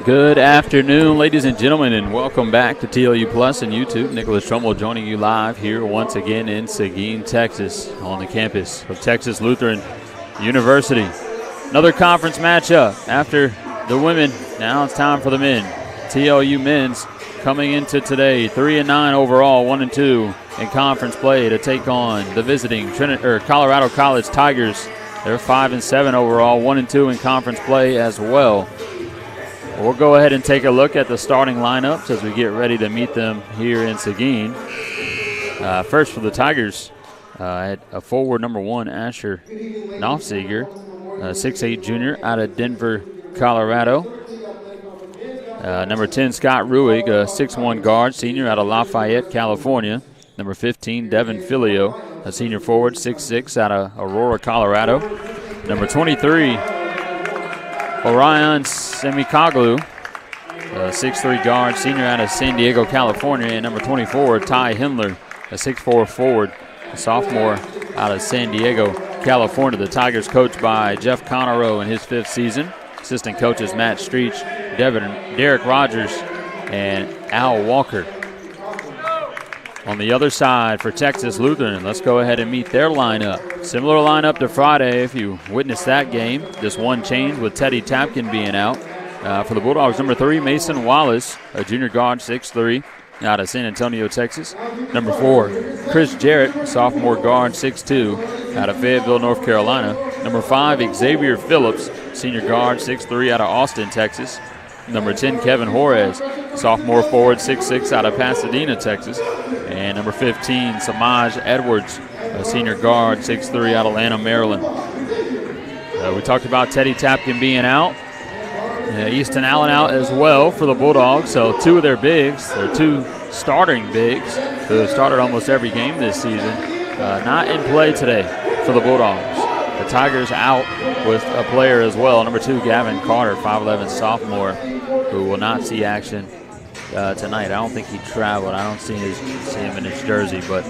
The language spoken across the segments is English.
Good afternoon, ladies and gentlemen, and welcome back to TLU Plus and YouTube. Nicholas Trumbull joining you live here once again in Seguin, Texas, on the campus of Texas Lutheran University. Another conference matchup after the women. Now it's time for the men. TLU men's coming into today 3-9 overall, 1-2 in conference play to take on the visiting Colorado College Tigers. They're 5-7 overall, 1-2 in conference play as well. We'll go ahead and take a look at the starting lineups as we get ready to meet them here in Seguin. First for the Tigers, at a forward number 1, Asher Knopfseger, 6'8 junior out of Denver, Colorado. Number 10, Scott Ruig, a 6'1 guard, senior out of Lafayette, California. Number 15, Devin Filio, a senior forward, 6'6 out of Aurora, Colorado. Number 23, Orion Semikoglu, a 6'3 guard, senior out of San Diego, California. And number 24, Ty Hindler, a 6'4 forward, a sophomore out of San Diego, California. The Tigers coached by Jeff Connerow in his 5th season. Assistant coaches Matt Streech, Derek Rogers, and Al Walker. On the other side for Texas Lutheran, let's go ahead and meet their lineup. Similar lineup to Friday if you witnessed that game. Just one change with Teddy Tapkin being out. For the Bulldogs, number 3, Mason Wallace, a junior guard, 6'3", out of San Antonio, Texas. Number 4, Chris Jarrett, sophomore guard, 6'2", out of Fayetteville, North Carolina. Number 5, Xavier Phillips, senior guard, 6'3", out of Austin, Texas. Number 10, Kevin Juarez, sophomore forward, 6'6", out of Pasadena, Texas. And number 15, Samaj Edwards, a senior guard, 6'3", out of Atlanta, Maryland. We talked about Teddy Tapkin being out. Easton Allen out as well for the Bulldogs. So 2 of their bigs, their 2 starting bigs, who have started almost every game this season, not in play today for the Bulldogs. The Tigers out with a player as well, number 2, Gavin Carter, 5'11 sophomore, who will not see action tonight. I don't think he traveled. I don't see him in his jersey. But,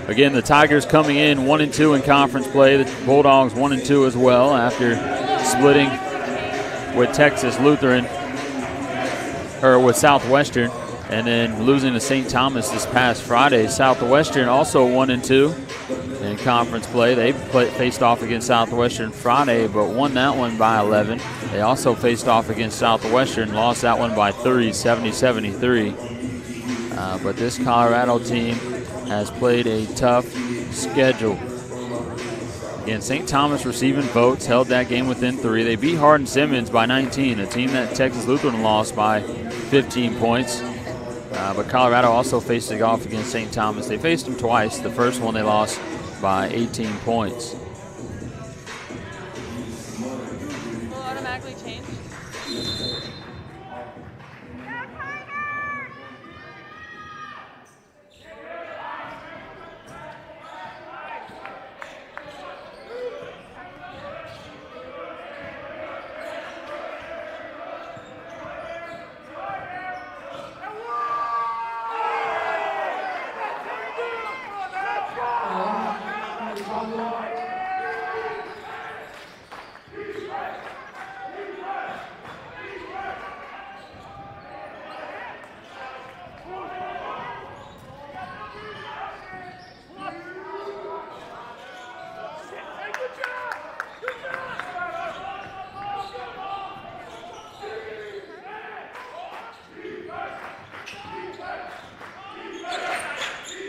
again, the Tigers coming in 1-2 in conference play. The Bulldogs 1-2 as well after splitting with Texas Lutheran, or with Southwestern, and then losing to St. Thomas this past Friday. Southwestern also 1-2 in conference play. They faced off against Southwestern Friday, but won that one by 11. They also faced off against Southwestern, lost that one by 3, 70-73. But this Colorado team has played a tough schedule. Again, St. Thomas receiving votes, held that game within 3. They beat Hardin-Simmons by 19, a team that Texas Lutheran lost by 15 points. But Colorado also faced it off against St. Thomas. They faced them twice. The first one they lost by 18 points. Will automatically change?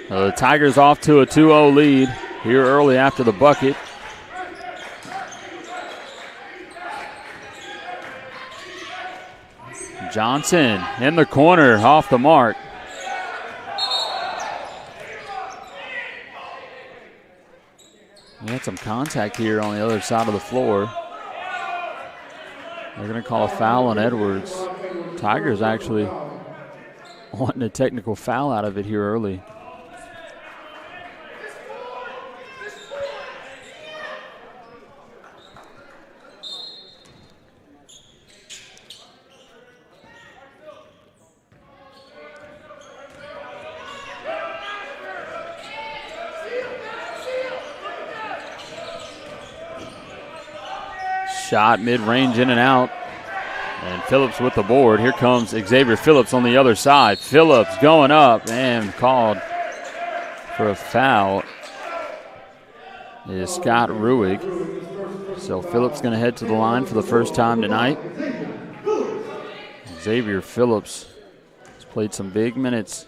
The Tigers off to a 2-0 lead here early after the bucket. Johnson in the corner, off the mark. We had some contact here on the other side of the floor. They're going to call a foul on Edwards. Tigers actually wanting a technical foul out of it here early. Shot mid-range, in and out. And Phillips with the board. Here comes Xavier Phillips on the other side. Phillips going up and called for a foul is Scott Ruig. So Phillips going to head to the line for the first time tonight. Xavier Phillips has played some big minutes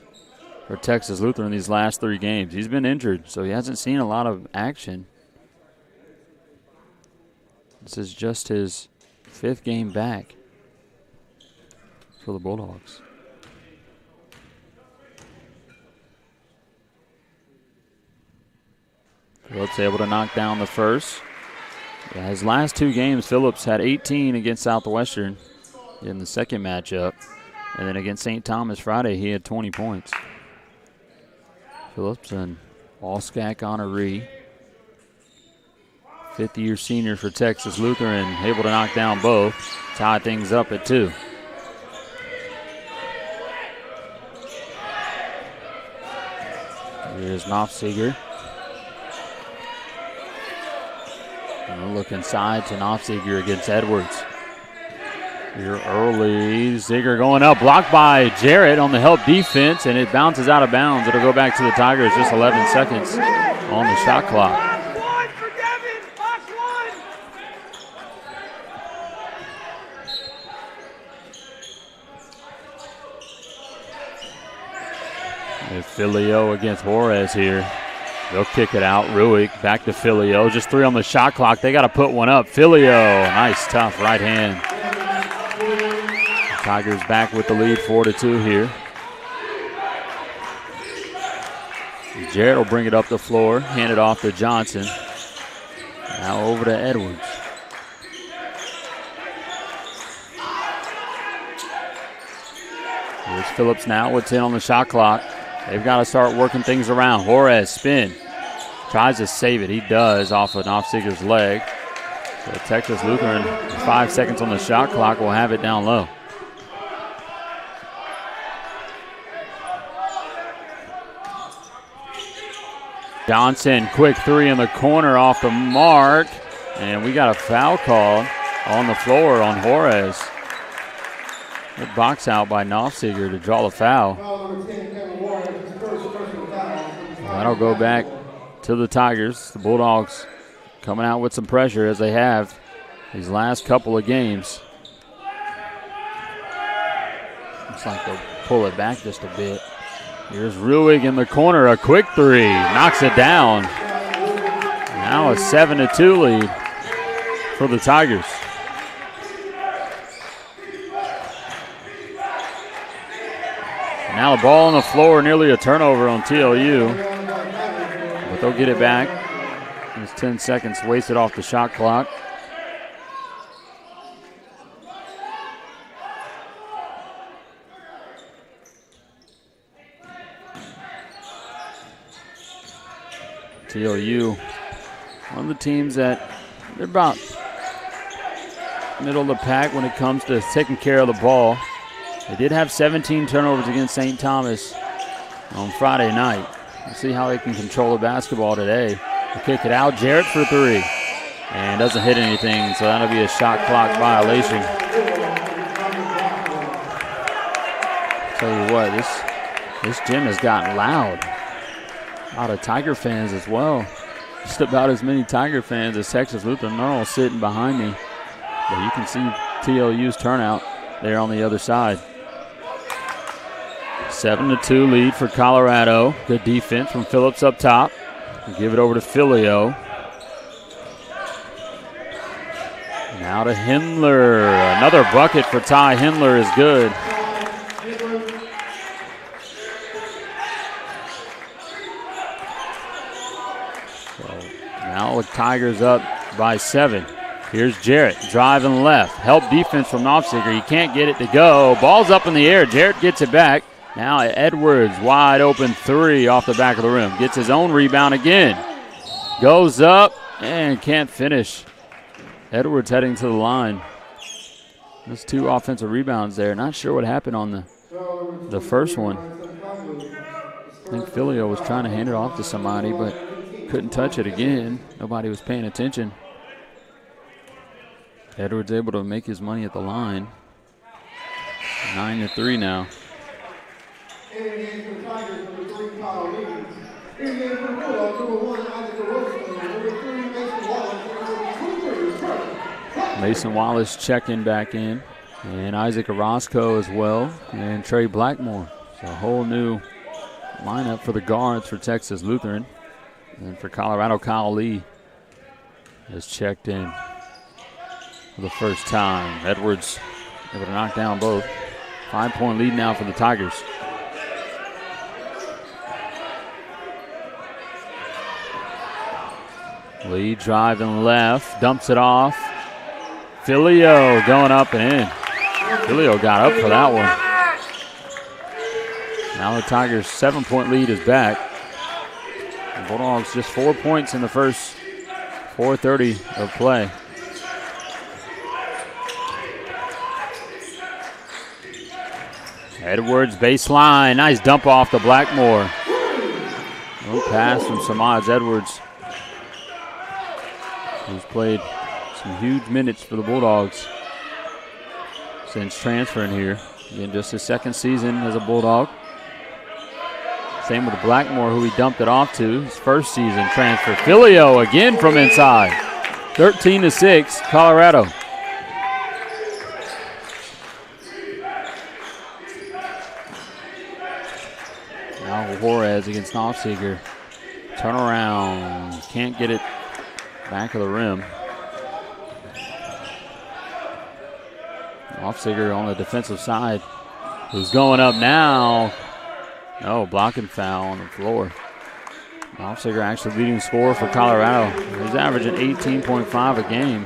for Texas Lutheran these last 3 games. He's been injured, so he hasn't seen a lot of action. This is just his 5th game back for the Bulldogs. Phillips able to knock down the first. Yeah, his last 2 games, Phillips had 18 against Southwestern in the second matchup. And then against St. Thomas Friday, he had 20 points. Phillips, an All-SCAC honoree. 5th-year senior for Texas Lutheran, able to knock down both. Tie things up at 2. Here's Knopfseger. And we'll look inside to Knopfseger against Edwards. Here early, Ziegler going up, blocked by Jarrett on the help defense, and it bounces out of bounds. It'll go back to the Tigers, just 11 seconds on the shot clock. Filio against Juarez here. They'll kick it out. Ruick back to Filio. Just 3 on the shot clock. They got to put one up. Filio, nice, tough right hand. Tigers back with the lead, 4-2 here. Jarrett will bring it up the floor, hand it off to Johnson. Now over to Edwards. Here's Phillips now with 10 on the shot clock. They've got to start working things around. Juarez spin. Tries to save it. He does off of Knopfseger's leg. So Texas Lutheran, 5 seconds on the shot clock, will have it down low. Johnson, quick 3 in the corner off the mark. And we got a foul call on the floor on Juarez. Good box out by Knopfseger to draw the foul. That'll go back to the Tigers. The Bulldogs coming out with some pressure as they have these last couple of games. Looks like they'll pull it back just a bit. Here's Ruig in the corner, a quick 3, knocks it down. Now a 7-2 lead for the Tigers. Now the ball on the floor, nearly a turnover on TLU. But they'll get it back. There's 10 seconds wasted off the shot clock. TLU, one of the teams that they're about middle of the pack when it comes to taking care of the ball. They did have 17 turnovers against St. Thomas on Friday night. We'll see how they can control the basketball today. They'll kick it out. Jarrett for 3. And doesn't hit anything, so that'll be a shot clock violation. Tell you what, this gym has gotten loud. A lot of Tiger fans as well. Just about as many Tiger fans as Texas Lutheran. They're all sitting behind me. But you can see TLU's turnout there on the other side. 7-2 lead for Colorado. Good defense from Phillips up top. We'll give it over to Filio. Now to Hindler. Another bucket for Ty Hindler is good. Now the Tigers up by 7. Here's Jarrett driving left. Help defense from Knopfseger. He can't get it to go. Ball's up in the air. Jarrett gets it back. Now Edwards, wide open 3 off the back of the rim. Gets his own rebound again. Goes up and can't finish. Edwards heading to the line. There's 2 offensive rebounds there. Not sure what happened on the first one. I think Filio was trying to hand it off to somebody, but couldn't touch it again. Nobody was paying attention. Edwards able to make his money at the line. 9-3 now. Mason Wallace checking back in, and Isaac Orozco as well, and Trey Blackmore. So a whole new lineup for the guards for Texas Lutheran. And for Colorado, Kyle Lee has checked in for the first time. Edwards able to knock down both. 5-point lead now for the Tigers. Lee driving left, dumps it off. Filio going up and in. Filio got up for that one. Now the Tigers' 7-point lead is back. The Bulldogs just 4 points in the first 4:30 of play. Edwards baseline, nice dump off to Blackmore. No pass from Samaj Edwards, who's played some huge minutes for the Bulldogs since transferring here. Again, just his second season as a Bulldog. Same with Blackmore, who he dumped it off to. His first season transfer. Filio again from inside. 13-6, Colorado. Now Juarez against Nofziger. Turn around. Can't get it back of the rim. Nofziger on the defensive side, who's going up now. No, blocking foul on the floor. Nofziger actually leading scorer for Colorado. He's averaging 18.5 a game.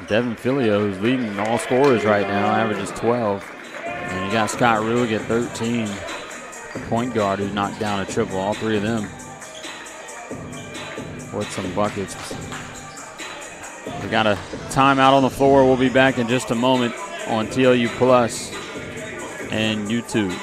Devin Filio, who's leading all scorers right now, averages 12. And you got Scott Ruig at 13. Point guard who knocked down a triple, all three of them with some buckets. We got a timeout on the floor. We'll be back in just a moment on TLU Plus and YouTube.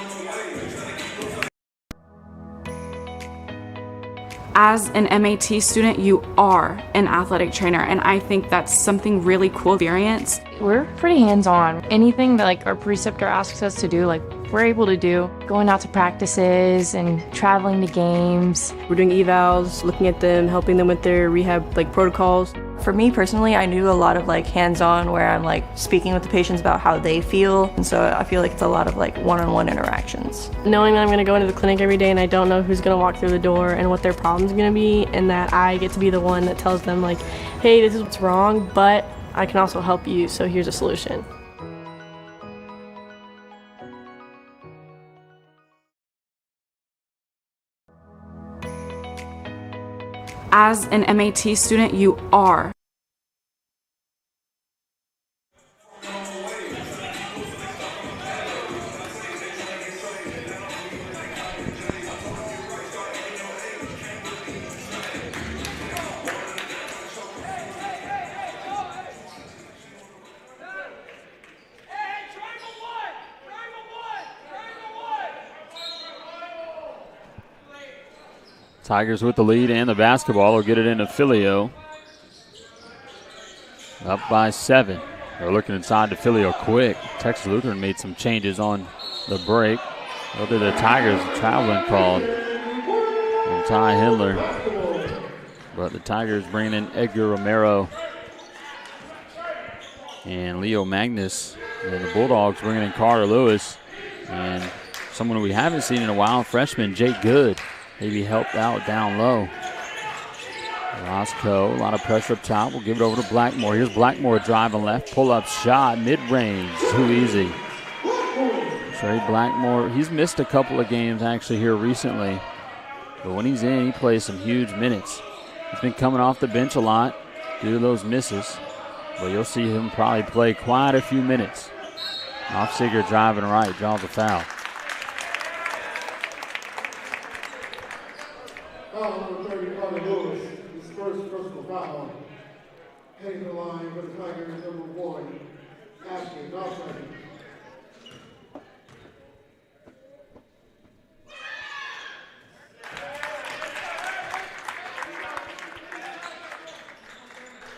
As an MAT student, you are an athletic trainer, and I think that's something really cool experience. We're pretty hands-on. Anything that our preceptor asks us to do, we're able to do. Going out to practices and traveling to games. We're doing evals, looking at them, helping them with their rehab protocols. For me personally, I do a lot of hands-on where I'm speaking with the patients about how they feel, and so I feel it's a lot of one-on-one interactions. Knowing that I'm going to go into the clinic every day and I don't know who's going to walk through the door and what their problem's going to be, and that I get to be the one that tells them hey, this is what's wrong, but I can also help you, so here's a solution. As an MAT student, you are. Tigers with the lead and the basketball. They'll get it into Filio. Up by 7. They're looking inside to Filio quick. Texas Lutheran made some changes on the break. What did the Tigers? Traveling called from Ty Hindler. But the Tigers bringing in Edgar Romero and Leo Magnus. And the Bulldogs bringing in Carter Lewis. And someone we haven't seen in a while, freshman Jake Good. Maybe helped out down low. Roscoe, a lot of pressure up top. We'll give it over to Blackmore. Here's Blackmore driving left, pull-up shot, mid-range, too easy. Trey Blackmore, he's missed a couple of games actually here recently. But when he's in, he plays some huge minutes. He's been coming off the bench a lot due to those misses. But you'll see him probably play quite a few minutes. Nofziger driving right, draws a foul. Foul number 30, Carter Lewis. His first personal foul. Heading the line for the Tigers, number 1, Ashley Nofziger.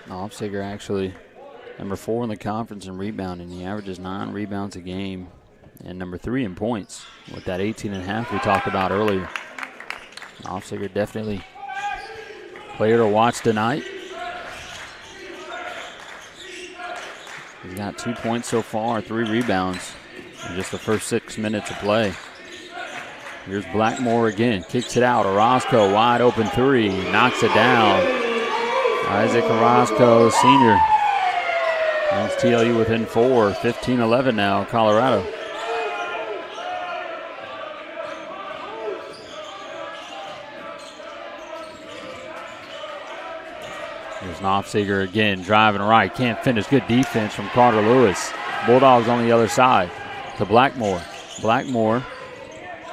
Nofziger actually Number 4 in the conference in rebounding. He averages 9 rebounds a game. And number 3 in points with that 18.5 we talked about earlier. Nofziger definitely player to watch tonight. He's got 2 points so far, 3 rebounds in just the first 6 minutes of play. Here's Blackmore again, kicks it out. Orozco, wide open 3, knocks it down. Isaac Orozco, senior. Brings TLU within 4, 15-11 now, Colorado. Here's Nofziger again, driving right, can't finish. Good defense from Carter Lewis. Bulldogs on the other side to Blackmore. Blackmore,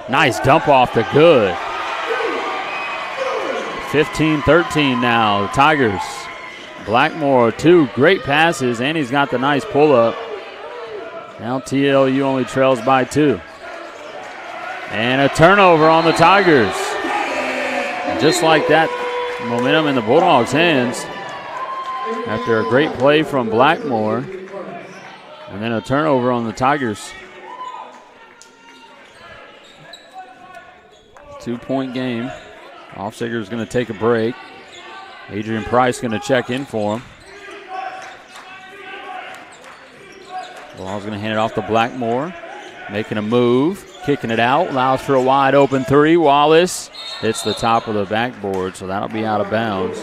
nice dump off to good. 15-13 now, the Tigers. Blackmore, 2 great passes, and he's got the nice pull-up. Now TLU only trails by 2. And a turnover on the Tigers. Just like that, momentum in the Bulldogs' hands after a great play from Blackmore. And then a turnover on the Tigers. 2-point game. Nofziger's going to take a break. Adrian Price going to check in for him. Ball's going to hand it off to Blackmore. Making a move, kicking it out, allows for a wide open 3. Wallace hits the top of the backboard, so that'll be out of bounds.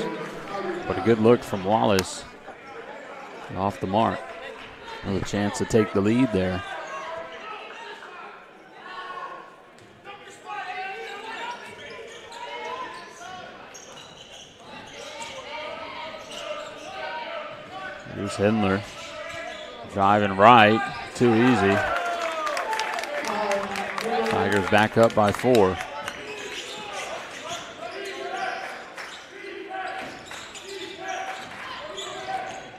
But a good look from Wallace. Off the mark. Another chance to take the lead there. Here's Hindler. Driving right. Too easy. Tigers back up by 4.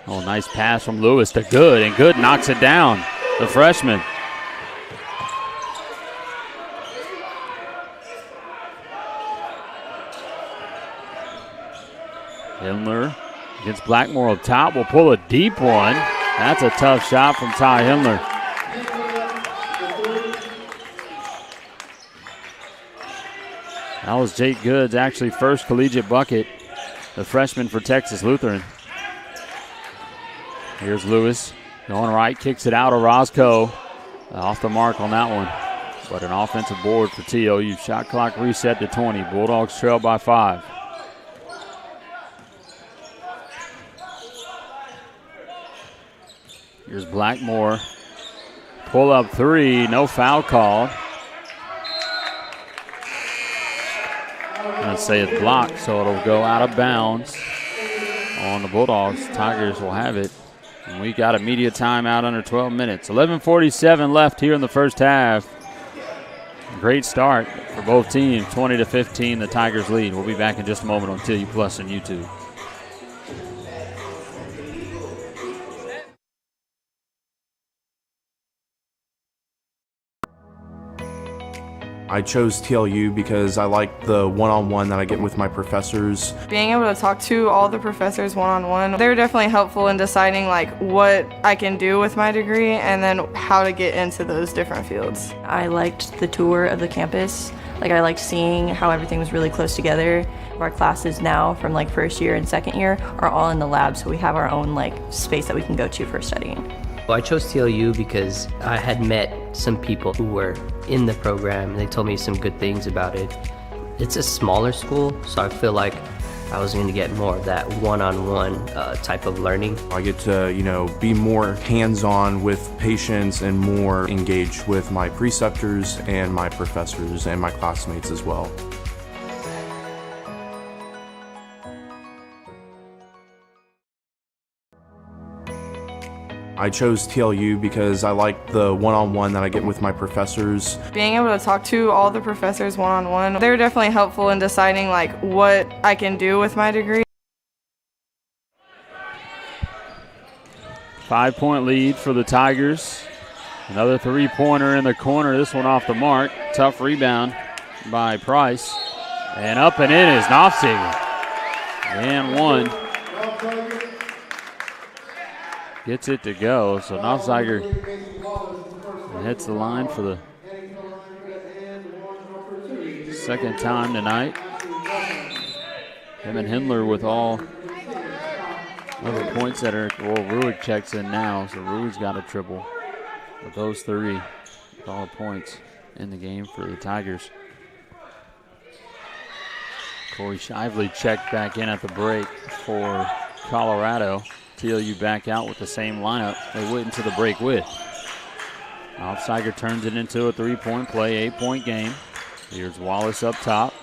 Oh, nice pass from Lewis to Good, and Good knocks it down, the freshman. Hindler against Blackmore up top, will pull a deep one. That's a tough shot from Ty Hindler. That was Jake Good's actually first collegiate bucket, the freshman for Texas Lutheran. Here's Lewis going right, kicks it out. Orozco off the mark on that one. But an offensive board for TLU. Shot clock reset to 20. Bulldogs trail by 5. Here's Blackmore. Pull up 3, no foul call. I'm going to say it's blocked, so it'll go out of bounds on the Bulldogs. Tigers will have it. And we got a media timeout under 12 minutes. 11:47 left here in the first half. Great start for both teams. 20-15, the Tigers lead. We'll be back in just a moment on TLU Plus and YouTube. I chose TLU because I like the one-on-one that I get with my professors. Being able to talk to all the professors one-on-one, they're definitely helpful in deciding like what I can do with my degree and then how to get into those different fields. I liked the tour of the campus. Like I liked seeing how everything was really close together. Our classes now from like first year and second year are all in the lab, so we have our own like space that we can go to for studying. Well, I chose TLU because I had met some people who were in the program and they told me some good things about it. It's a smaller school, so I feel like I was going to get more of that one-on-one type of learning. I get to, be more hands-on with patients and more engaged with my preceptors and my professors and my classmates as well. I chose TLU because I like the one-on-one that I get with my professors. Being able to talk to all the professors one-on-one, they're definitely helpful in deciding like what I can do with my degree. 5-point lead for the Tigers. Another 3-pointer in the corner, this one off the mark. Tough rebound by Price. And up and in is Nofziger. And one. gets it to go. So Knopfzeiger hits the line for the second time tonight. Him and Hindler with all of the points that are, well, Ruick checks in now, so Ruick's got a triple. With those three, with all the points in the game for the Tigers. Corey Shively checked back in at the break for Colorado. TLU back out with the same lineup they went into the break with. Knopfzeiger turns it into a three-point play, 8-point game. Here's Wallace up top.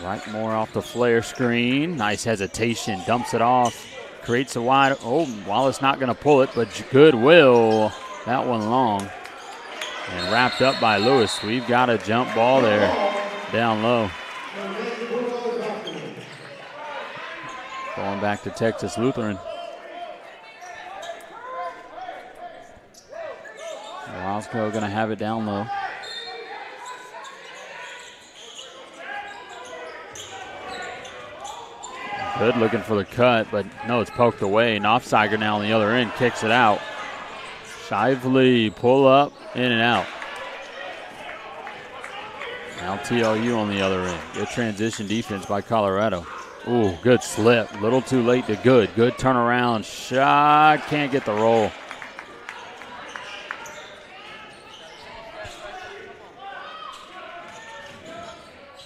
Blackmore off the flare screen. Nice hesitation, dumps it off. Creates a wide, Wallace not gonna pull it, but Goodwill, that one long. And wrapped up by Lewis. We've got a jump ball there, down low. Going back to Texas Lutheran. Roscoe gonna have it down low. Good looking for the cut, but no, it's poked away. Knopfzeiger now on the other end, kicks it out. Shively, pull up, in and out. Now TLU on the other end. Good transition defense by Colorado. Ooh, good slip. Little too late to good. Good turnaround shot. Can't get the roll.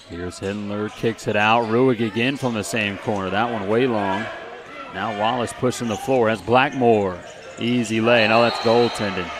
Here's Hindler, kicks it out. Ruick again from the same corner. That one way long. Now Wallace pushing the floor. That's Blackmore. Easy lay. No, that's goaltending.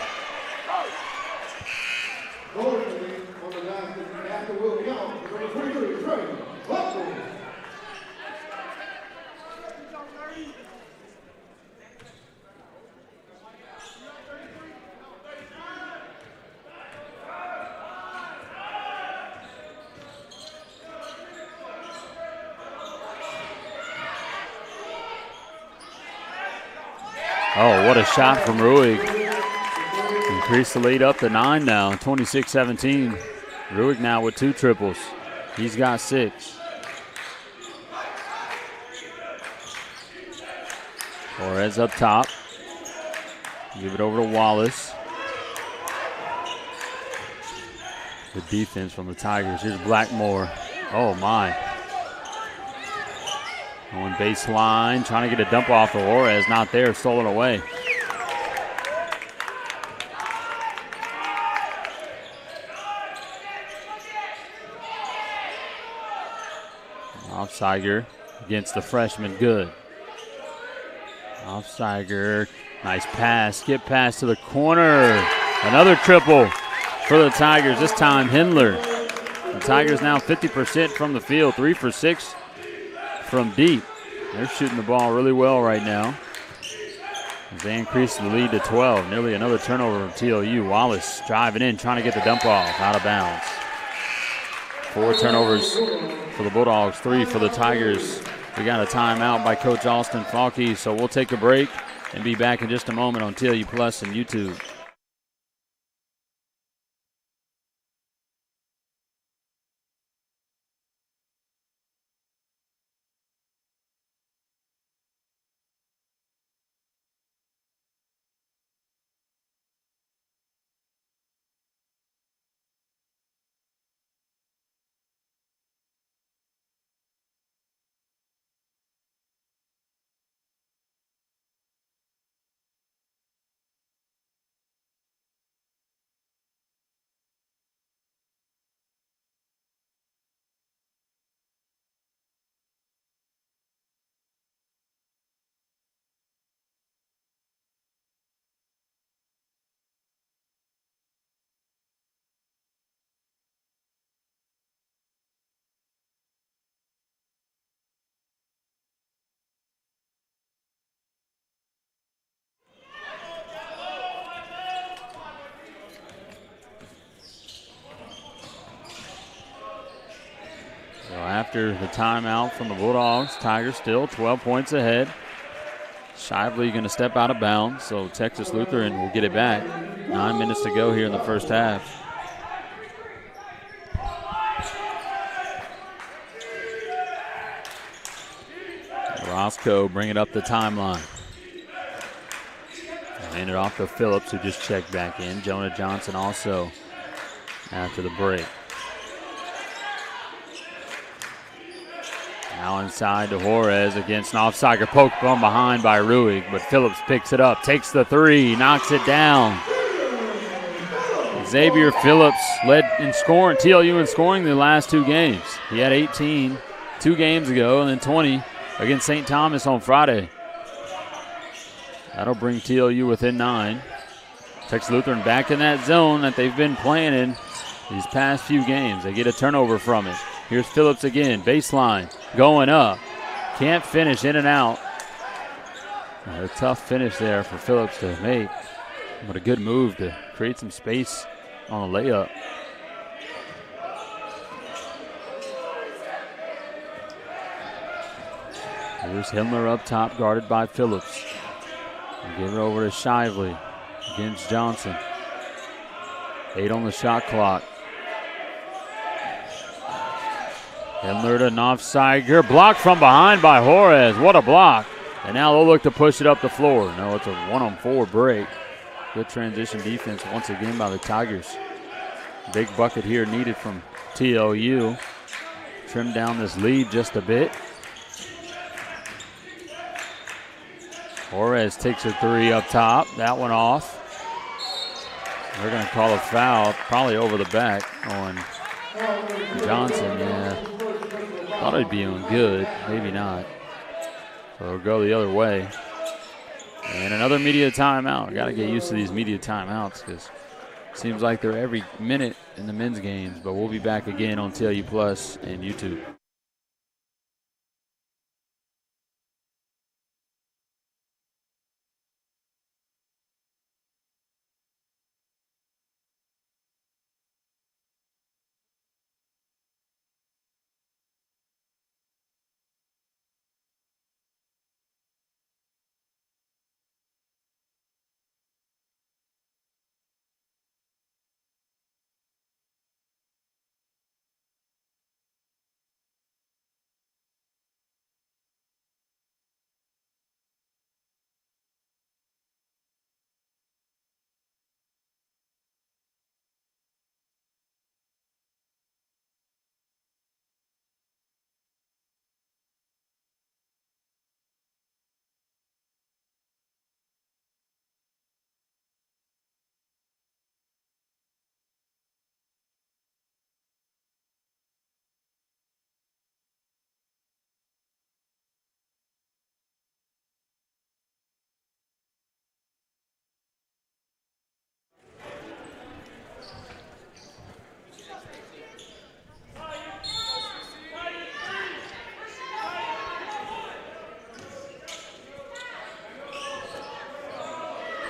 Oh, what a shot from Ruick. Increase the lead up to 9 now, 26-17. Ruick now with 2 triples. He's got 6. Torres up top. Give it over to Wallace. Good defense from the Tigers. Here's Blackmore. Oh, my. Going baseline, trying to get a dump off to Juarez. Not there, stolen away. Knopfzeiger against the freshman, good. Knopfzeiger, nice pass, skip pass to the corner. Another triple for the Tigers, this time Hindler. The Tigers now 50% from the field, 3 for 6 from deep. They're shooting the ball really well right now as they increase the lead to 12. Nearly another turnover from TLU. Wallace driving in, trying to get the dump off, out of bounds. 4 turnovers for the Bulldogs, 3 for the Tigers. We got a timeout by Coach Austin Falke, so we'll take a break and be back in just a moment on TLU Plus and YouTube. So after the timeout from the Bulldogs, Tigers still 12 points ahead. Shively going to step out of bounds, so Texas Lutheran will get it back. 9 minutes to go here in the first half. Roscoe bring it up the timeline. Hand it off to Phillips, who just checked back in. Jonah Johnson also after the break. Now inside to Juarez against an offsider, poked from behind by Ruig, but Phillips picks it up, takes the three, knocks it down. Xavier Phillips led in scoring, TLU in scoring the last 2 games. He had 18 2 games ago and then 20 against St. Thomas on Friday. That'll bring TLU within 9. Texas Lutheran back in that zone that they've been playing in these past few games. They get a turnover from it. Here's Phillips again, baseline, going up. Can't finish, in and out. A tough finish there for Phillips to make, but a good move to create some space on a layup. Here's Himmler up top, guarded by Phillips. Give it over to Shively against Johnson. 8 on the shot clock. Himmler to Nofziger, blocked from behind by Juarez. What a block. And now they'll look to push it up the floor. No, it's a 1-on-4 break. Good transition defense once again by the Tigers. Big bucket here needed from TLU. Trim down this lead just a bit. Juarez takes a three up top. That one off. They're going to call a foul, probably over the back on Johnson. Yeah, thought it'd be on good, maybe not. So it'll go the other way. And another media timeout. Got to get used to these media timeouts because it seems like they're every minute in the men's games. But we'll be back again on TLU Plus and YouTube.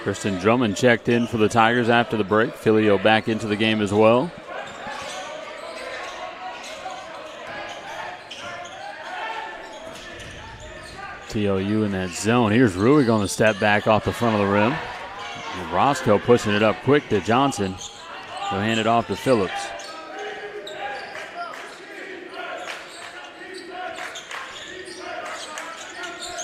Kristen Drummond checked in for the Tigers after the break. Filio back into the game as well. TLU in that zone. Here's Ruig on the step back off the front of the rim. And Roscoe pushing it up quick to Johnson. He'll hand it off to Phillips.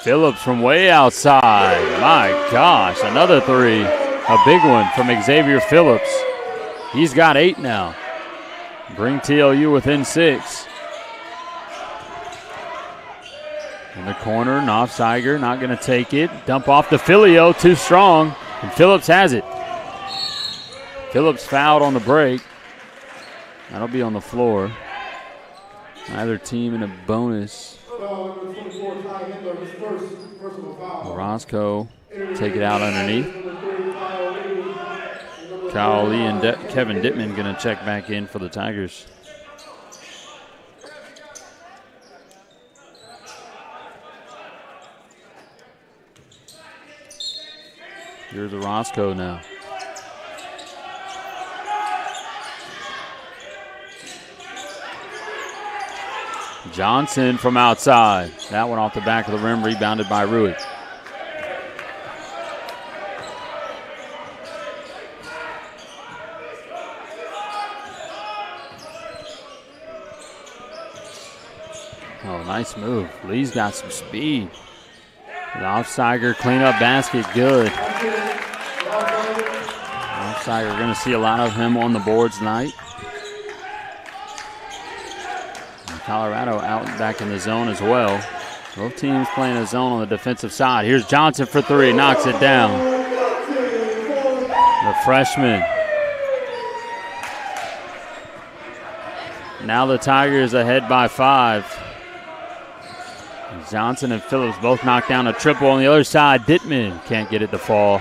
Phillips from way outside. My gosh, another three. A big one from Xavier Phillips. He's got 8 now. Bring TLU within 6. In the corner, Nofziger not going to take it. Dump off to Filio, too strong. And Phillips has it. Phillips fouled on the break. That'll be on the floor. Either team in a bonus. Roscoe take it out underneath. Kyle Lee and Kevin Dittman going to check back in for the Tigers. Here's a Roscoe now. Johnson from outside. That one off the back of the rim, rebounded by Ruig. Oh, nice move. Lee's got some speed. Nofziger cleanup basket, good. like we're going to see a lot of him on the boards tonight. And Colorado out back in the zone as well. Both teams playing a zone on the defensive side. Here's Johnson for three, knocks it down. The freshman. Now the Tigers ahead by 5. Johnson and Phillips both knocked down a triple on the other side. Dittman can't get it to fall.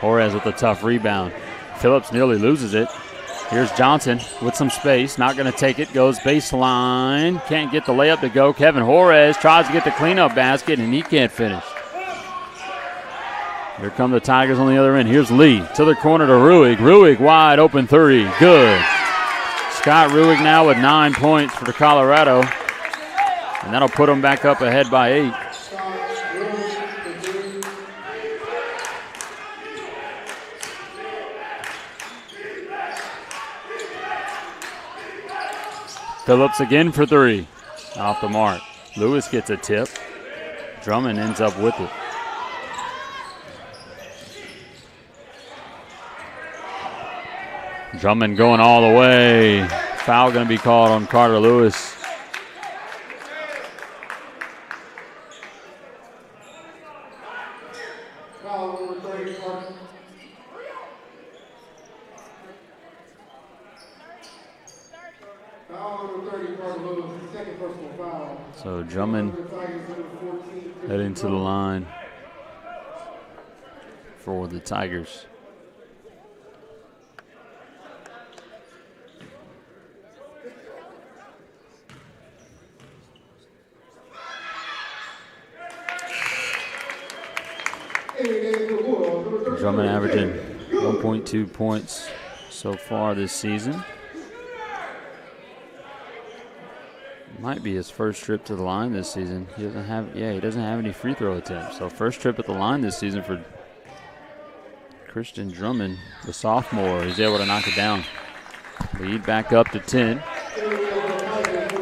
Juarez with a tough rebound. Phillips nearly loses it. Here's Johnson with some space. Not going to take it. Goes baseline. Can't get the layup to go. Kevin Juarez tries to get the cleanup basket, and he can't finish. Here come the Tigers on the other end. Here's Lee to the corner to Ruig. Ruig wide open three. Good. Scott Ruig now with 9 points for Colorado. And that'll put them back up ahead by 8. Phillips again for three. Off the mark. Lewis gets a tip. Drummond ends up with it. Drummond going all the way. Foul going to be called on Carter Lewis. So Drummond heading to the line for the Tigers. Drummond averaging 1.2 points so far this season. Might be his first trip to the line this season. He doesn't have any free throw attempts. So first trip at the line this season for Christian Drummond, the sophomore. He's able to knock it down. Lead back up to 10.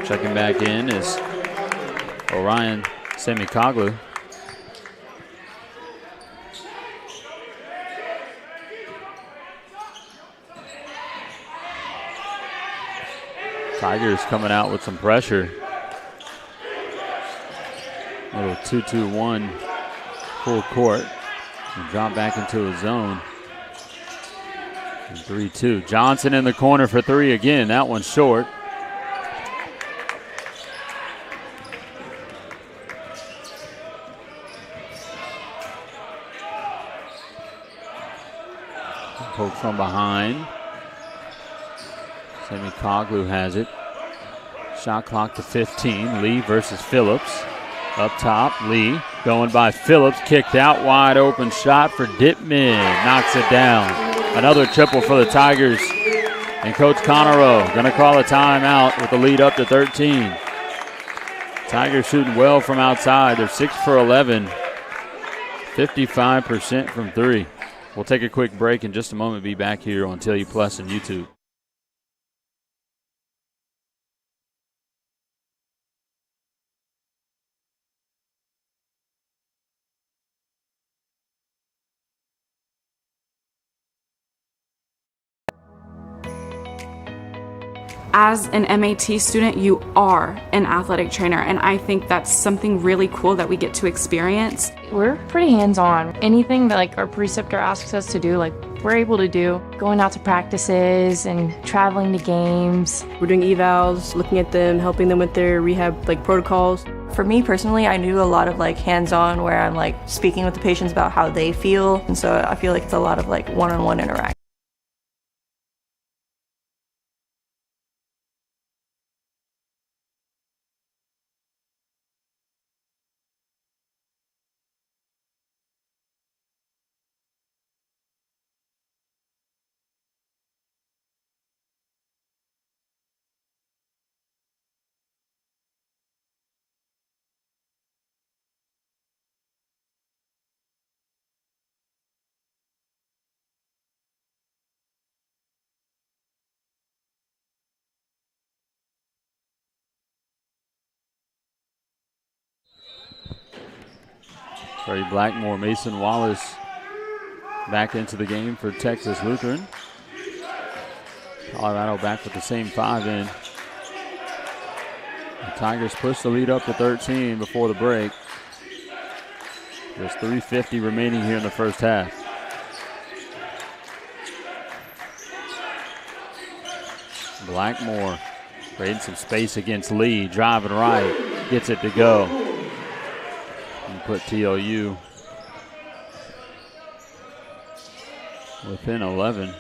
Checking back in is Orion Semikoglu. Tigers coming out with some pressure. Little 2-2-1 full court. And drop back into a zone. 3-2. Johnson in the corner for three again. That one's short. Poke from behind. Semikoglu has it. Shot clock to 15. Lee versus Phillips. Up top, Lee going by Phillips. Kicked out, wide open shot for Dittman. Knocks it down. Another triple for the Tigers. And Coach Connerow going to call a timeout with the lead up to 13. Tigers shooting well from outside. They're 6 for 11. 55% from three. We'll take a quick break in just a moment. Be back here on TLU Plus and YouTube. As an MAT student, you are an athletic trainer, and I think that's something really cool that we get to experience. We're pretty hands-on. Anything that like our preceptor asks us to do, like we're able to do. Going out to practices and traveling to games. We're doing evals, looking at them, helping them with their rehab like protocols. For me personally, I do a lot of like hands-on where I'm like speaking with the patients about how they feel, and so I feel like it's a lot of like one-on-one interaction. Trey Blackmore, Mason Wallace back into the game for Texas Lutheran. Colorado back with the same 5 in. The Tigers push the lead up to 13 before the break. There's 3:50 remaining here in the first half. Blackmore creating some space against Lee, driving right, gets it to go. And put TLU within 11.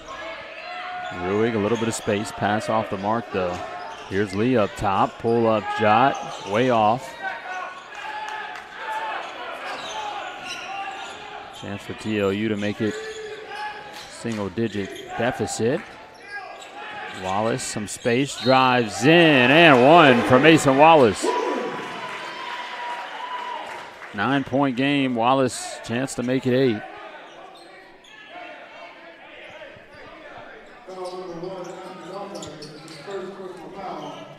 Ruig, a little bit of space, pass off the mark though. Here's Lee up top, pull up shot, way off. Chance for TLU to make it single digit deficit. Wallace, some space, drives in, and one for Mason Wallace. 9-point game, Wallace, chance to make it 8.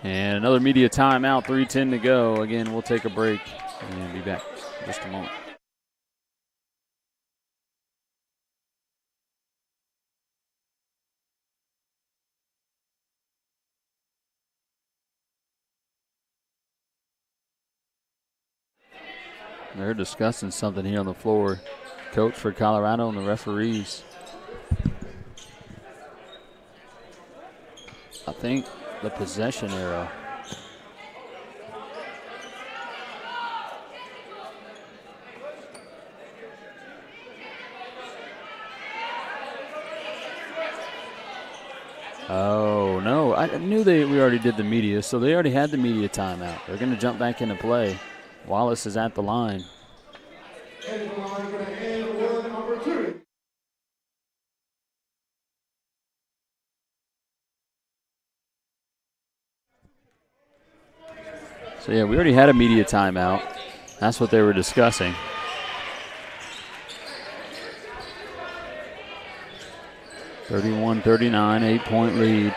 And another media timeout, 3:10 to go. Again, we'll take a break and be back in just a moment. They're discussing something here on the floor. Coach for Colorado and the referees. I think the possession arrow. Oh, no. I knew we already did the media, so they already had the media timeout. They're going to jump back into play. Wallace is at the line. So, yeah, we already had a media timeout. That's what they were discussing. (31-39), 8-point lead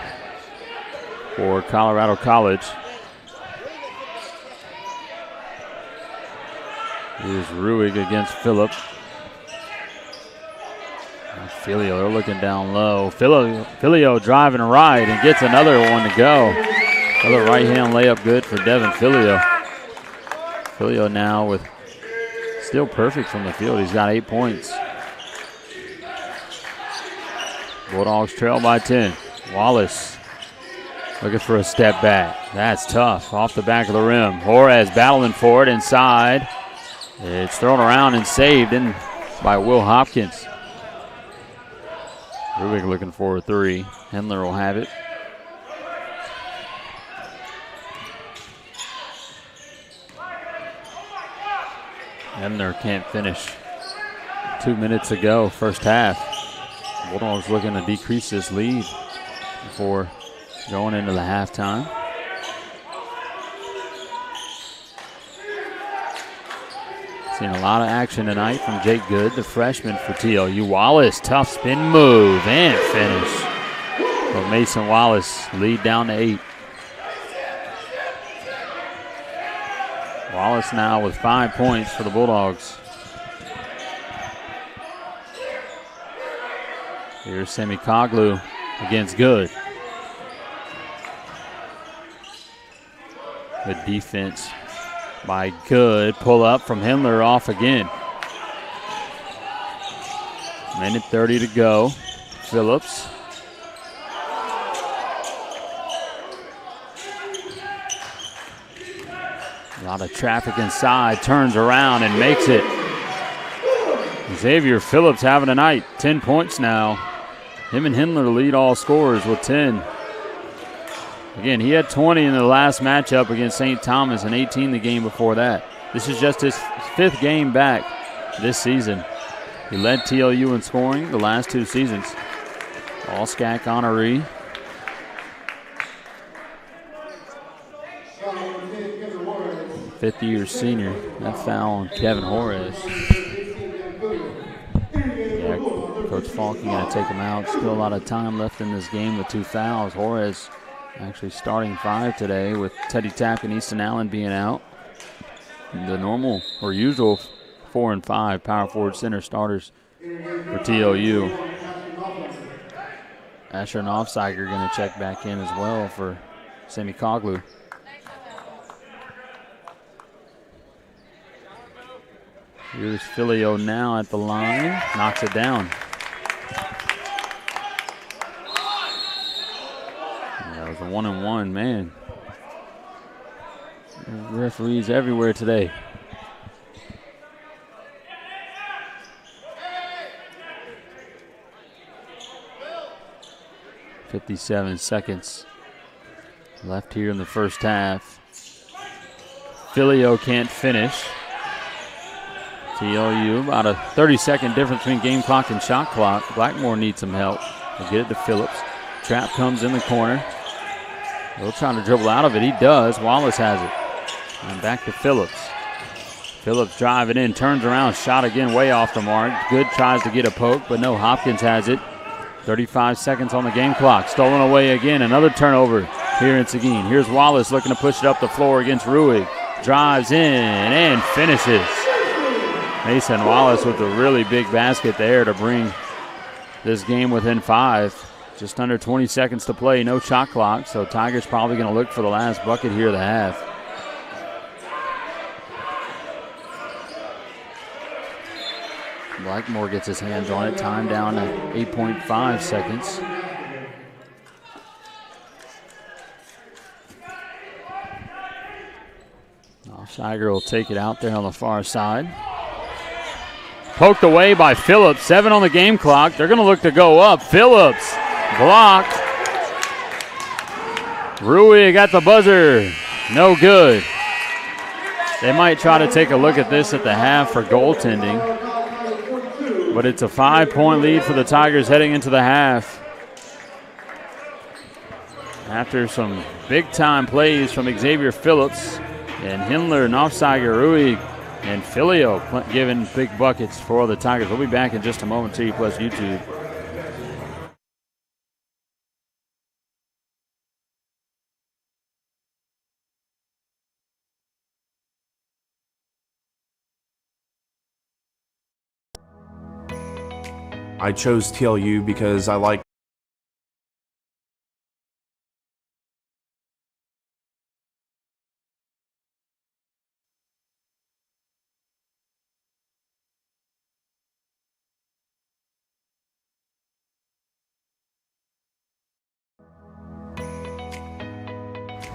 for Colorado College. Here's Ruig against Phillip. Filio, they're looking down low. Filio driving right and gets another one to go. Another right-hand layup good for Devin Filio. Filio now with still perfect from the field. He's got 8 points. Bulldogs trail by 10. Wallace looking for a step back. That's tough. Off the back of the rim. Juarez battling for it inside. It's thrown around and saved in by Will Hopkins. Ruig looking for a 3. Hendler will have it. Hendler can't finish. 2 minutes to go, first half. Bulldogs looking to decrease this lead before going into the halftime. Seen a lot of action tonight from Jake Good, the freshman for TLU. Wallace, tough spin move and finish. But Mason Wallace lead down to 8. Wallace now with 5 points for the Bulldogs. Here's Semikoglu against Good. Good defense by Good. Pull up from Hendler, off again. Minute 30 to go. Phillips. A lot of traffic inside. Turns around and makes it. Xavier Phillips having a night. 10 points now. Him and Hendler lead all scorers with 10. Again, he had 20 in the last matchup against St. Thomas and 18 the game before that. This is just his 5th game back this season. He led TLU in scoring the last 2 seasons. All-SCAC honoree. Fifth-year senior. That foul on Kevin Juarez. Yeah, Coach Falky going to take him out. Still a lot of time left in this game with 2 fouls. Juarez actually starting 5 today with Teddy Tapp and Easton Allen being out. The normal or usual 4 and 5 power forward center starters for TLU Asher and Offsiger going to check back in as well for Sammy Coglu. Here's Filio now at the line, knocks it down. That was a 1-and-1, man. Referees everywhere today. .57 seconds left here in the first half. Filio can't finish. TLU, about a 30-second difference between game clock and shot clock. Blackmore needs some help. They'll get it to Phillips. Trap comes in the corner. He'll try to dribble out of it. He does. Wallace has it. And back to Phillips. Phillips driving in, turns around, shot again way off the mark. Good tries to get a poke, but no, Hopkins has it. 35 seconds on the game clock. Stolen away again. Another turnover here in Seguin. Here's Wallace looking to push it up the floor against Ruig. Drives in and finishes. Mason Wallace with a really big basket there to bring this game within 5. Just under 20 seconds to play. No shot clock, so Tigers probably going to look for the last bucket here of the half. Blackmore gets his hands on it. Time down to 8.5 seconds. Steiger will take it out there on the far side. Poked away by Phillips. 7 on the game clock. They're going to look to go up. Phillips blocked. Ruig got the buzzer. No good. They might try to take a look at this at the half for goaltending. But it's a 5-point lead for the Tigers heading into the half. After some big-time plays from Xavier Phillips and Hindler, Nofsteiger, Ruig, and Filio giving big buckets for the Tigers. We'll be back in just a moment. TLU Plus YouTube. I chose TLU because I like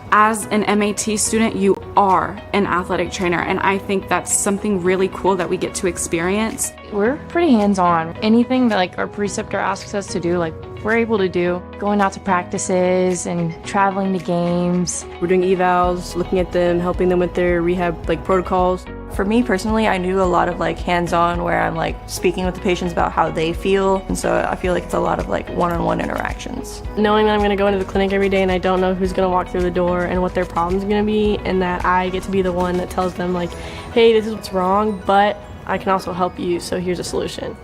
As an MAT student, you are an athletic trainer, and I think that's something really cool that we get to experience. We're pretty hands-on. Anything that like our preceptor asks us to do, like we're able to do. Going out to practices and traveling to games. We're doing evals, looking at them, helping them with their rehab like protocols. For me personally, I do a lot of like hands-on where I'm like speaking with the patients about how they feel, and so I feel like it's a lot of like one-on-one interactions. Knowing that I'm going to go into the clinic every day and I don't know who's going to walk through the door and what their problem's going to be, and that I get to be the one that tells them like, hey, this is what's wrong, but I can also help you, so here's a solution.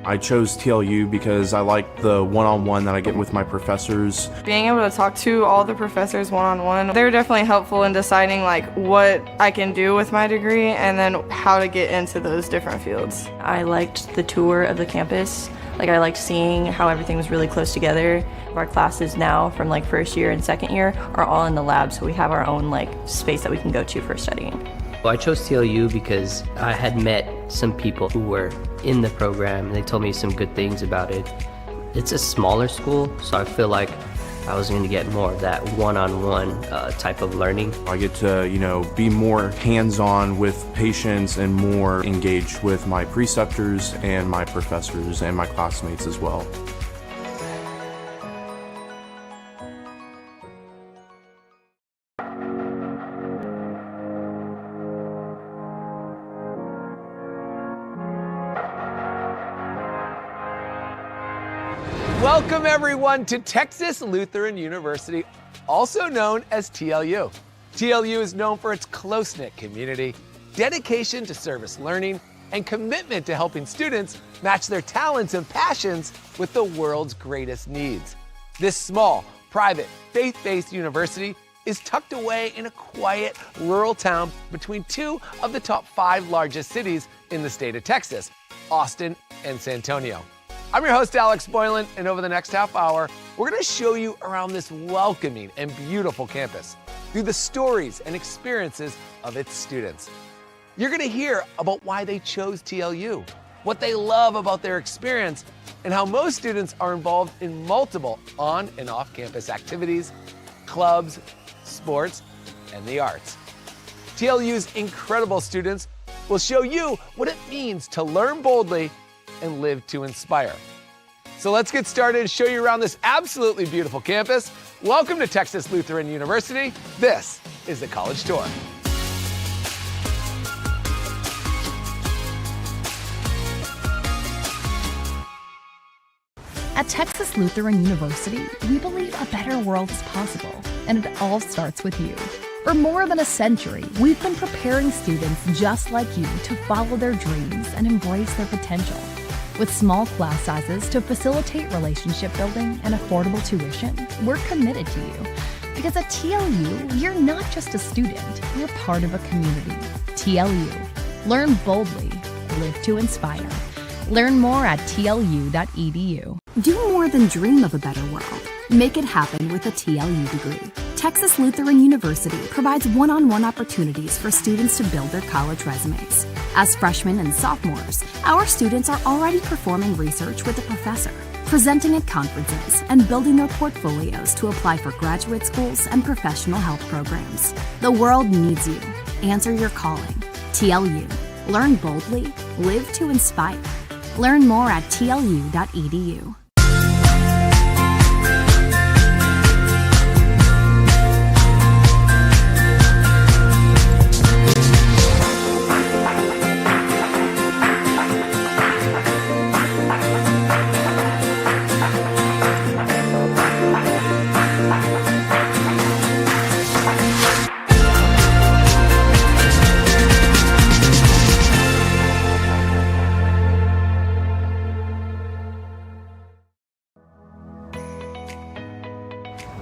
I chose TLU because I like the one-on-one that I get with my professors. Being able to talk to all the professors one-on-one, they're definitely helpful in deciding like what I can do with my degree and then how to get into those different fields. I liked the tour of the campus. Like I liked seeing how everything was really close together. Our classes now from like first year and second year are all in the lab, so we have our own like space that we can go to for studying. Well, I chose TLU because I had met some people who were in the program and they told me some good things about it. It's a smaller school, so I feel like I was going to get more of that one-on-one type of learning. I get to, be more hands-on with patients and more engaged with my preceptors and my professors and my classmates as well. Welcome everyone to Texas Lutheran University, also known as TLU. TLU is known for its close-knit community, dedication to service learning, and commitment to helping students match their talents and passions with the world's greatest needs. This small, private, faith-based university is tucked away in a quiet, rural town between two of the top 5 largest cities in the state of Texas, Austin and San Antonio. I'm your host, Alex Boylan, and over the next half hour, we're going to show you around this welcoming and beautiful campus through the stories and experiences of its students. You're going to hear about why they chose TLU, what they love about their experience, and how most students are involved in multiple on and off-campus activities, clubs, sports, and the arts. TLU's incredible students will show you what it means to learn boldly and live to inspire. So let's get started and show you around this absolutely beautiful campus. Welcome to Texas Lutheran University. This is the College Tour. At Texas Lutheran University, we believe a better world is possible, and it all starts with you. For more than a century, we've been preparing students just like you to follow their dreams and embrace their potential. With small class sizes to facilitate relationship building and affordable tuition, we're committed to you. Because at TLU, you're not just a student, you're part of a community. TLU. Learn boldly, live to inspire. Learn more at tlu.edu. Do more than dream of a better world. Make it happen with a TLU degree. Texas Lutheran University provides one-on-one opportunities for students to build their college resumes. As freshmen and sophomores, our students are already performing research with a professor, presenting at conferences, and building their portfolios to apply for graduate schools and professional health programs. The world needs you. Answer your calling. TLU. Learn boldly, live to inspire. Learn more at tlu.edu.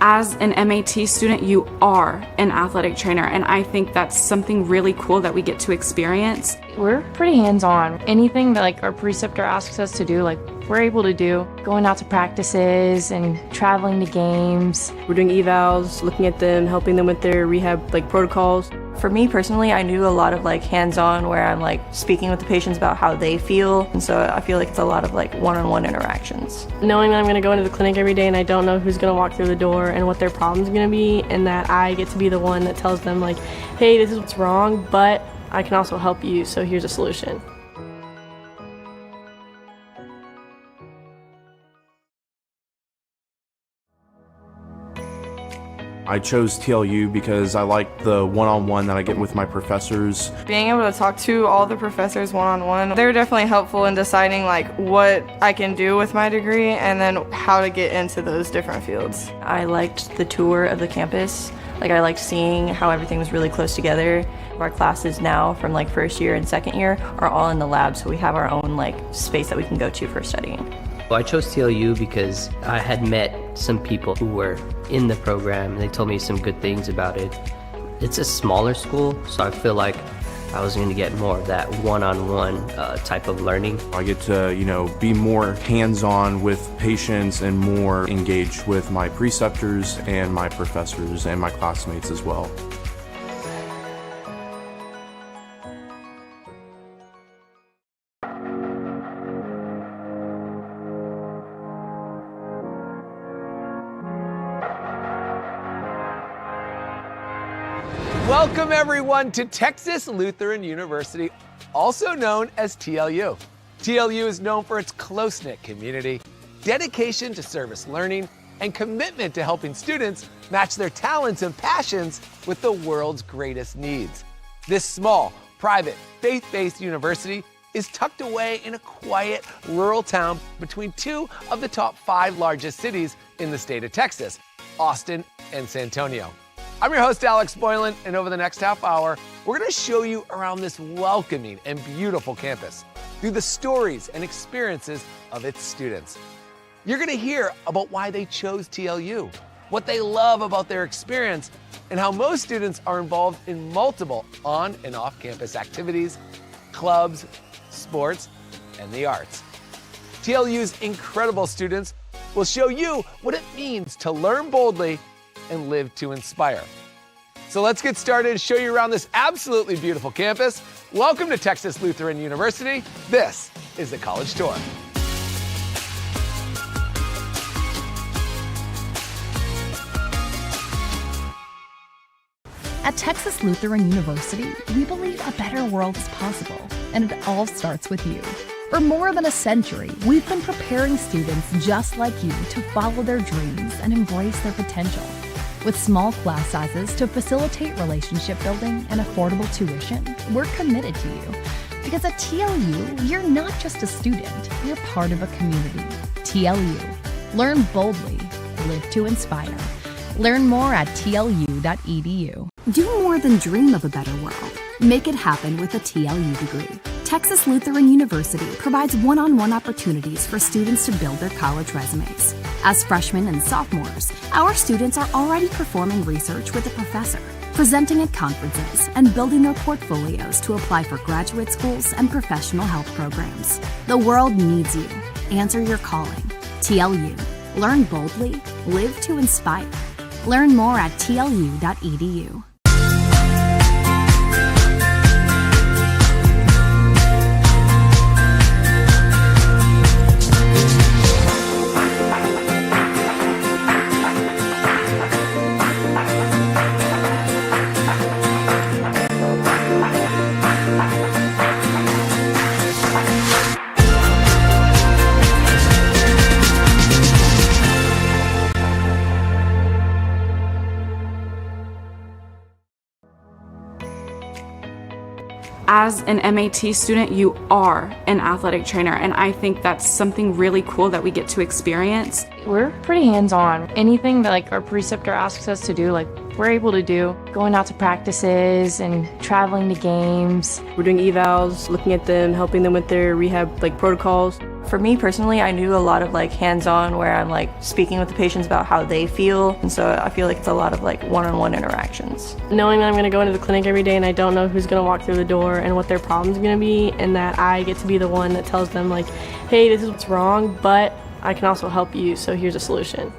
As an MAT student, you are an athletic trainer, and I think that's something really cool that we get to experience. We're pretty hands-on. Anything that our preceptor asks us to do, we're able to do. Going out to practices and traveling to games. We're doing evals, looking at them, helping them with their rehab protocols. For me personally, I do a lot of hands-on where I'm speaking with the patients about how they feel, and so I feel like it's a lot of one-on-one interactions. Knowing that I'm going to go into the clinic every day and I don't know who's going to walk through the door and what their problem's going to be, and that I get to be the one that tells them hey, this is what's wrong, but I can also help you, so here's a solution. I chose TLU because I like the one-on-one that I get with my professors. Being able to talk to all the professors one-on-one, they're definitely helpful in deciding what I can do with my degree and then how to get into those different fields. I liked the tour of the campus. I liked seeing how everything was really close together. Our classes now from first year and second year are all in the lab, so we have our own space that we can go to for studying. Well, I chose TLU because I had met some people who were in the program, and they told me some good things about it. It's a smaller school, so I feel like I was going to get more of that one-on-one type of learning. I get to, be more hands-on with patients and more engaged with my preceptors and my professors and my classmates as well. Welcome everyone to Texas Lutheran University, also known as TLU. TLU is known for its close-knit community, dedication to service learning, and commitment to helping students match their talents and passions with the world's greatest needs. This small, private, faith-based university is tucked away in a quiet, rural town between two of the top 5 largest cities in the state of Texas, Austin and San Antonio. I'm your host, Alex Boylan, and over the next half hour, we're going to show you around this welcoming and beautiful campus through the stories and experiences of its students. You're going to hear about why they chose TLU, what they love about their experience, and how most students are involved in multiple on and off-campus activities, clubs, sports, and the arts. TLU's incredible students will show you what it means to learn boldly and live to inspire. So let's get started and show you around this absolutely beautiful campus. Welcome to Texas Lutheran University. This is the College Tour. At Texas Lutheran University, we believe a better world is possible, and it all starts with you. For more than a century, we've been preparing students just like you to follow their dreams and embrace their potential. With small class sizes to facilitate relationship building and affordable tuition, we're committed to you. Because at TLU, you're not just a student, you're part of a community. TLU. Learn boldly, live to inspire. Learn more at tlu.edu. Do more than dream of a better world. Make it happen with a TLU degree. Texas Lutheran University provides one-on-one opportunities for students to build their college resumes. As freshmen and sophomores, our students are already performing research with a professor, presenting at conferences, and building their portfolios to apply for graduate schools and professional health programs. The world needs you. Answer your calling. TLU. Learn boldly, live to inspire. Learn more at tlu.edu. As an MAT student, you are an athletic trainer, and I think that's something really cool that we get to experience. We're pretty hands-on. Anything that our preceptor asks us to do, we're able to do. Going out to practices and traveling to games. We're doing evals, looking at them, helping them with their rehab protocols. For me personally, I do a lot of hands-on where I'm speaking with the patients about how they feel, and so I feel like it's a lot of one-on-one interactions. Knowing that I'm going to go into the clinic every day and I don't know who's going to walk through the door and what their problem's going to be, and that I get to be the one that tells them hey, this is what's wrong, but I can also help you, so here's a solution.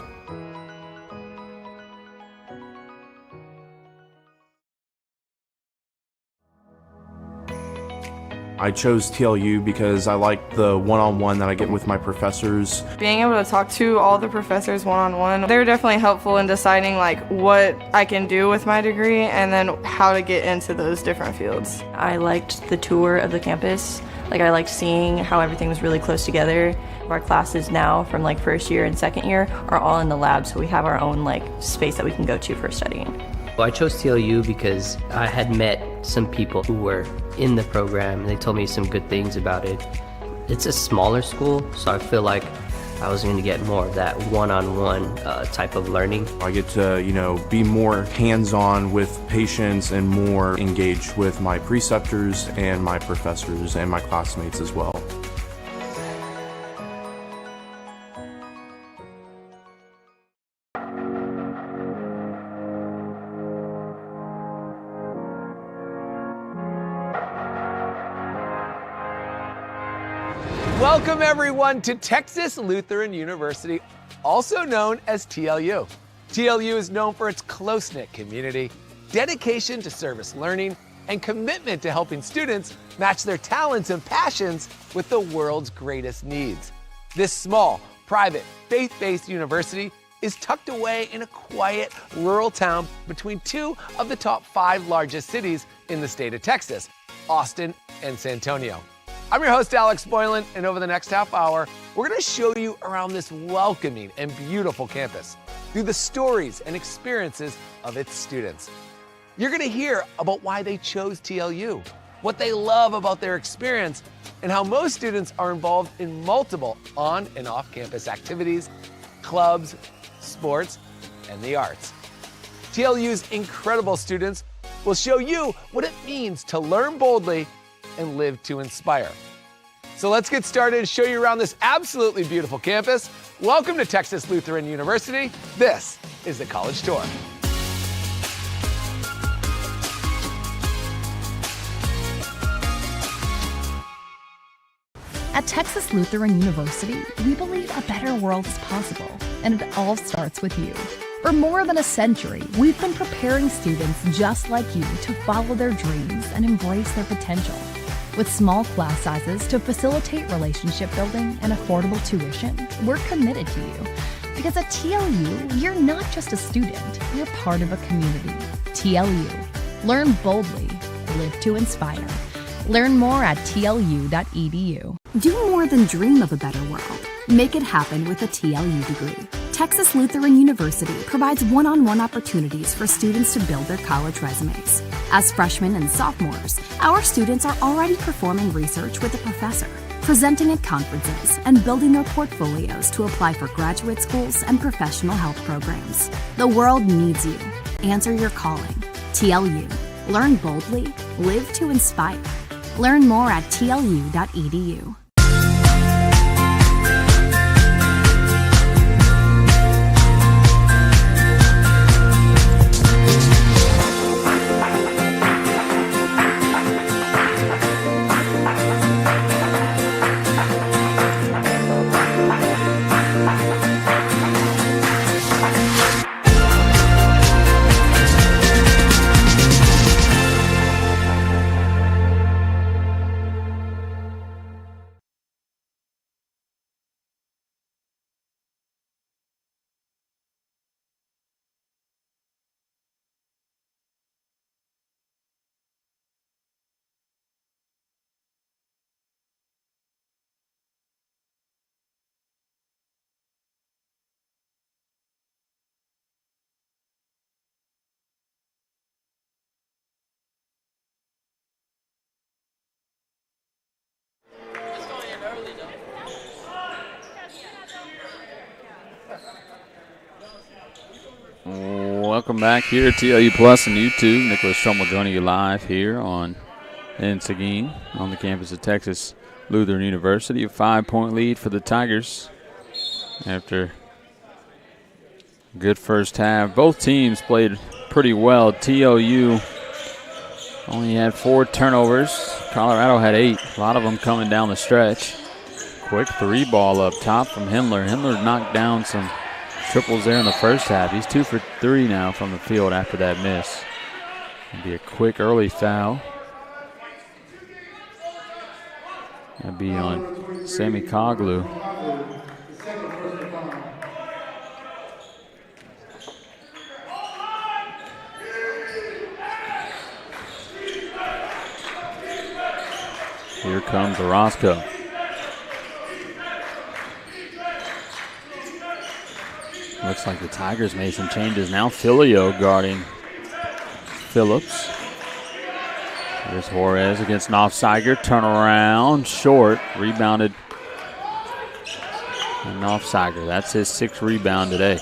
I chose TLU because I like the one-on-one that I get with my professors. Being able to talk to all the professors one-on-one, they're definitely helpful in deciding what I can do with my degree and then how to get into those different fields. I liked the tour of the campus. I liked seeing how everything was really close together. Our classes now from first year and second year are all in the lab, so we have our own space that we can go to for studying. Well, I chose TLU because I had met some people who were in the program, and they told me some good things about it. It's a smaller school, so I feel like I was going to get more of that one-on-one type of learning. I get to, be more hands-on with patients and more engaged with my preceptors and my professors and my classmates as well. Welcome everyone to Texas Lutheran University, also known as TLU. TLU is known for its close-knit community, dedication to service learning, and commitment to helping students match their talents and passions with the world's greatest needs. This small, private, faith-based university is tucked away in a quiet, rural town between two of the top 5 largest cities in the state of Texas, Austin and San Antonio. I'm your host, Alex Boylan, and over the next half hour, we're going to show you around this welcoming and beautiful campus through the stories and experiences of its students. You're going to hear about why they chose TLU, what they love about their experience, and how most students are involved in multiple on and off-campus activities, clubs, sports, and the arts. TLU's incredible students will show you what it means to learn boldly and live to inspire. So let's get started and show you around this absolutely beautiful campus. Welcome to Texas Lutheran University. This is the College Tour. At Texas Lutheran University, we believe a better world is possible, and it all starts with you. For more than a century, we've been preparing students just like you to follow their dreams and embrace their potential. With small class sizes to facilitate relationship building and affordable tuition, we're committed to you. Because at TLU, you're not just a student, you're part of a community. TLU. Learn boldly, live to inspire. Learn more at tlu.edu. Do more than dream of a better world. Make it happen with a TLU degree. Texas Lutheran University provides one-on-one opportunities for students to build their college resumes. As freshmen and sophomores, our students are already performing research with a professor, presenting at conferences, and building their portfolios to apply for graduate schools and professional health programs. The world needs you. Answer your calling. TLU. Learn boldly, live to inspire. Learn more at tlu.edu. Welcome back here at TLU Plus and YouTube. Nicholas Strummel joining you live here in Seguin on the campus of Texas Lutheran University. A 5-point lead for the Tigers after a good first half. Both teams played pretty well. TLU only had 4 turnovers. Colorado had 8. A lot of them coming down the stretch. Quick 3-ball up top from Hindler. Hindler knocked down some triples there in the first half. He's 2 for 3 now from the field after that miss. It'll be a quick early foul. That'll be on Sammy Koglu. Here comes Orozco. Looks like the Tigers made some changes now. Filio guarding Phillips. Here's Juarez against Knopfsteiger. Turnaround, short, rebounded. And Knopfsteiger, that's his 6th rebound today.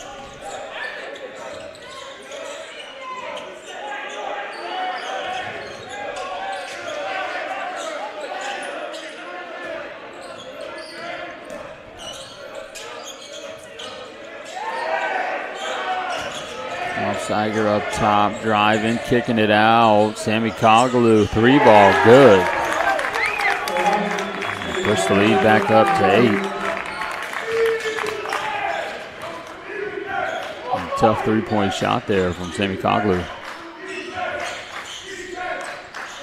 Steiger up top, driving, kicking it out. Sammy Koglu, 3-ball, good. And push the lead back up to 8. And tough 3-point shot there from Sammy Koglu.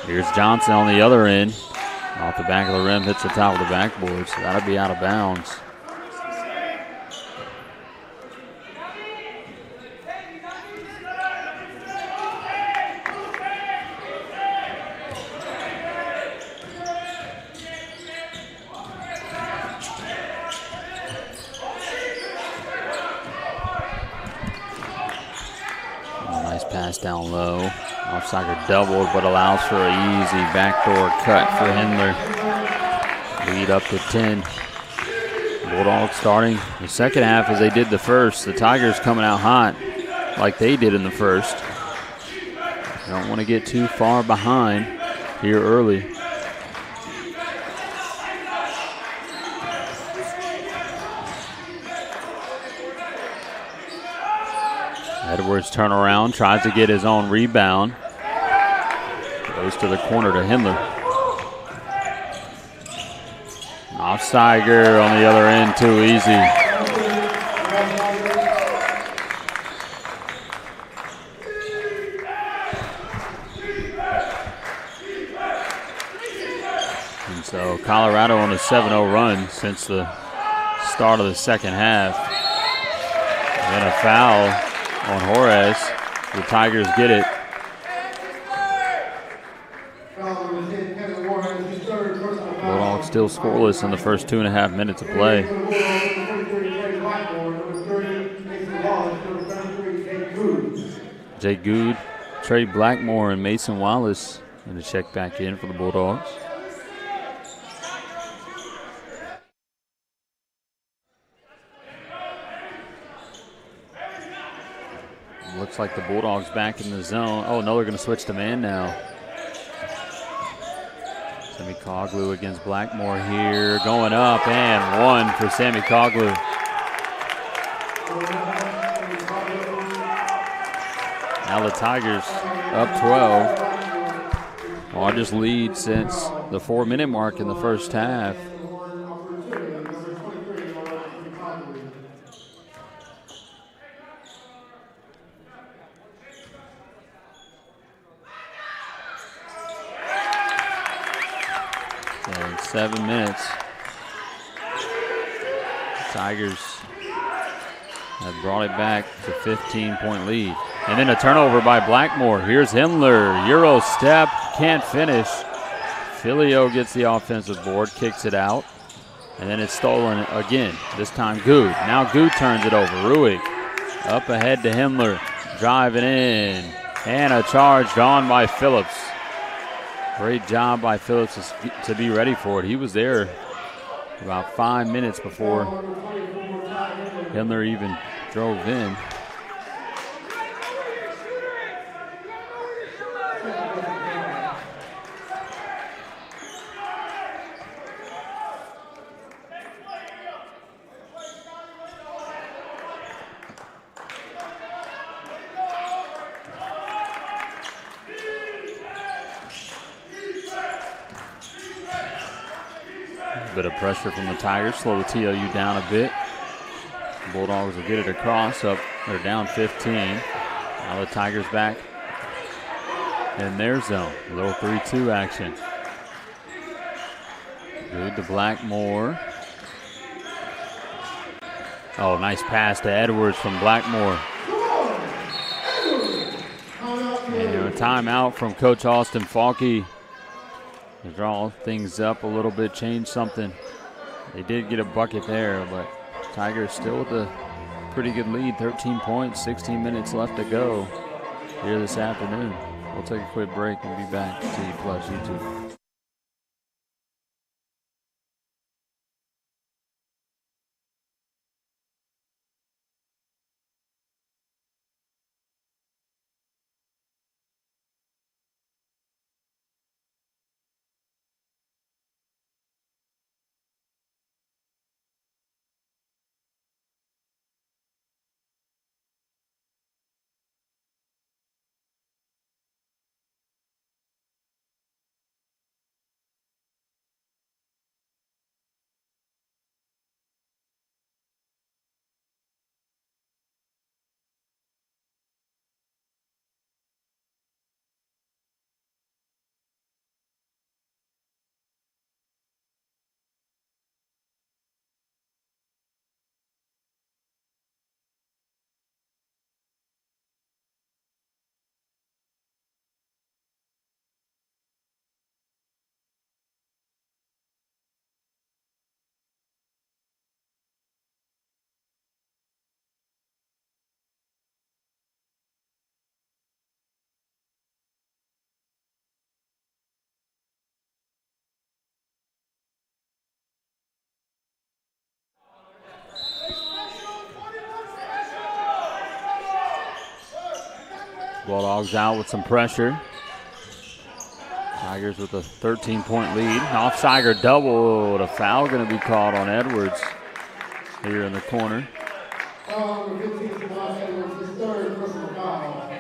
Here's Johnson on the other end. Off the back of the rim, hits the top of the backboard, so that'll be out of bounds. Down low. Knopfsteiger doubled, but allows for an easy backdoor cut for Hindler. Lead up to 10. Bulldogs starting the second half as they did the first. The Tigers coming out hot like they did in the first. Don't want to get too far behind here early. Edwards turnaround, tries to get his own rebound. Goes to the corner to Hindler. Offsider on the other end, too easy. And so Colorado on a 7-0 run since the start of the second half. And a foul on Juarez. The Tigers get it. Bulldogs still scoreless in the first 2.5 minutes of play. Jay Good, Trey Blackmore, and Mason Wallace going to check back in for the Bulldogs. Looks like the Bulldogs back in the zone. Oh, no, they're going to switch to man now. Sammy Coglu against Blackmore here. Going up and one for Sammy Coglu. Now the Tigers up 12. Largest lead since the 4-minute mark in the first half. So 7 minutes. Tigers have brought it back to 15-point lead. And then a turnover by Blackmore. Here's Himmler. Euro step. Can't finish. Filio gets the offensive board. Kicks it out. And then it's stolen again. This time Good. Now Good turns it over. Ruick up ahead to Himmler. Driving in. And a charge drawn by Phillips. Great job by Phillips to be ready for it. He was there about 5 minutes before Himmler even drove in. Bit of pressure from the Tigers, slow the TLU down a bit. Bulldogs will get it across. Up, they're down 15. Now the Tigers back in their zone. A little 3-2 action. Good to Blackmore. Oh, nice pass to Edwards from Blackmore. And a timeout from Coach Austin Falke. To draw things up a little bit, change something. They did get a bucket there, but Tigers still with a pretty good lead, 13 points, 16 minutes left to go here this afternoon. We'll take a quick break and be back to T Plus YouTube. Bulldogs out with some pressure. Tigers with a 13-point lead. Offsider double. A foul going to be called on Edwards here in the corner. Foul number 15 for Los Edwards, his third personal foul.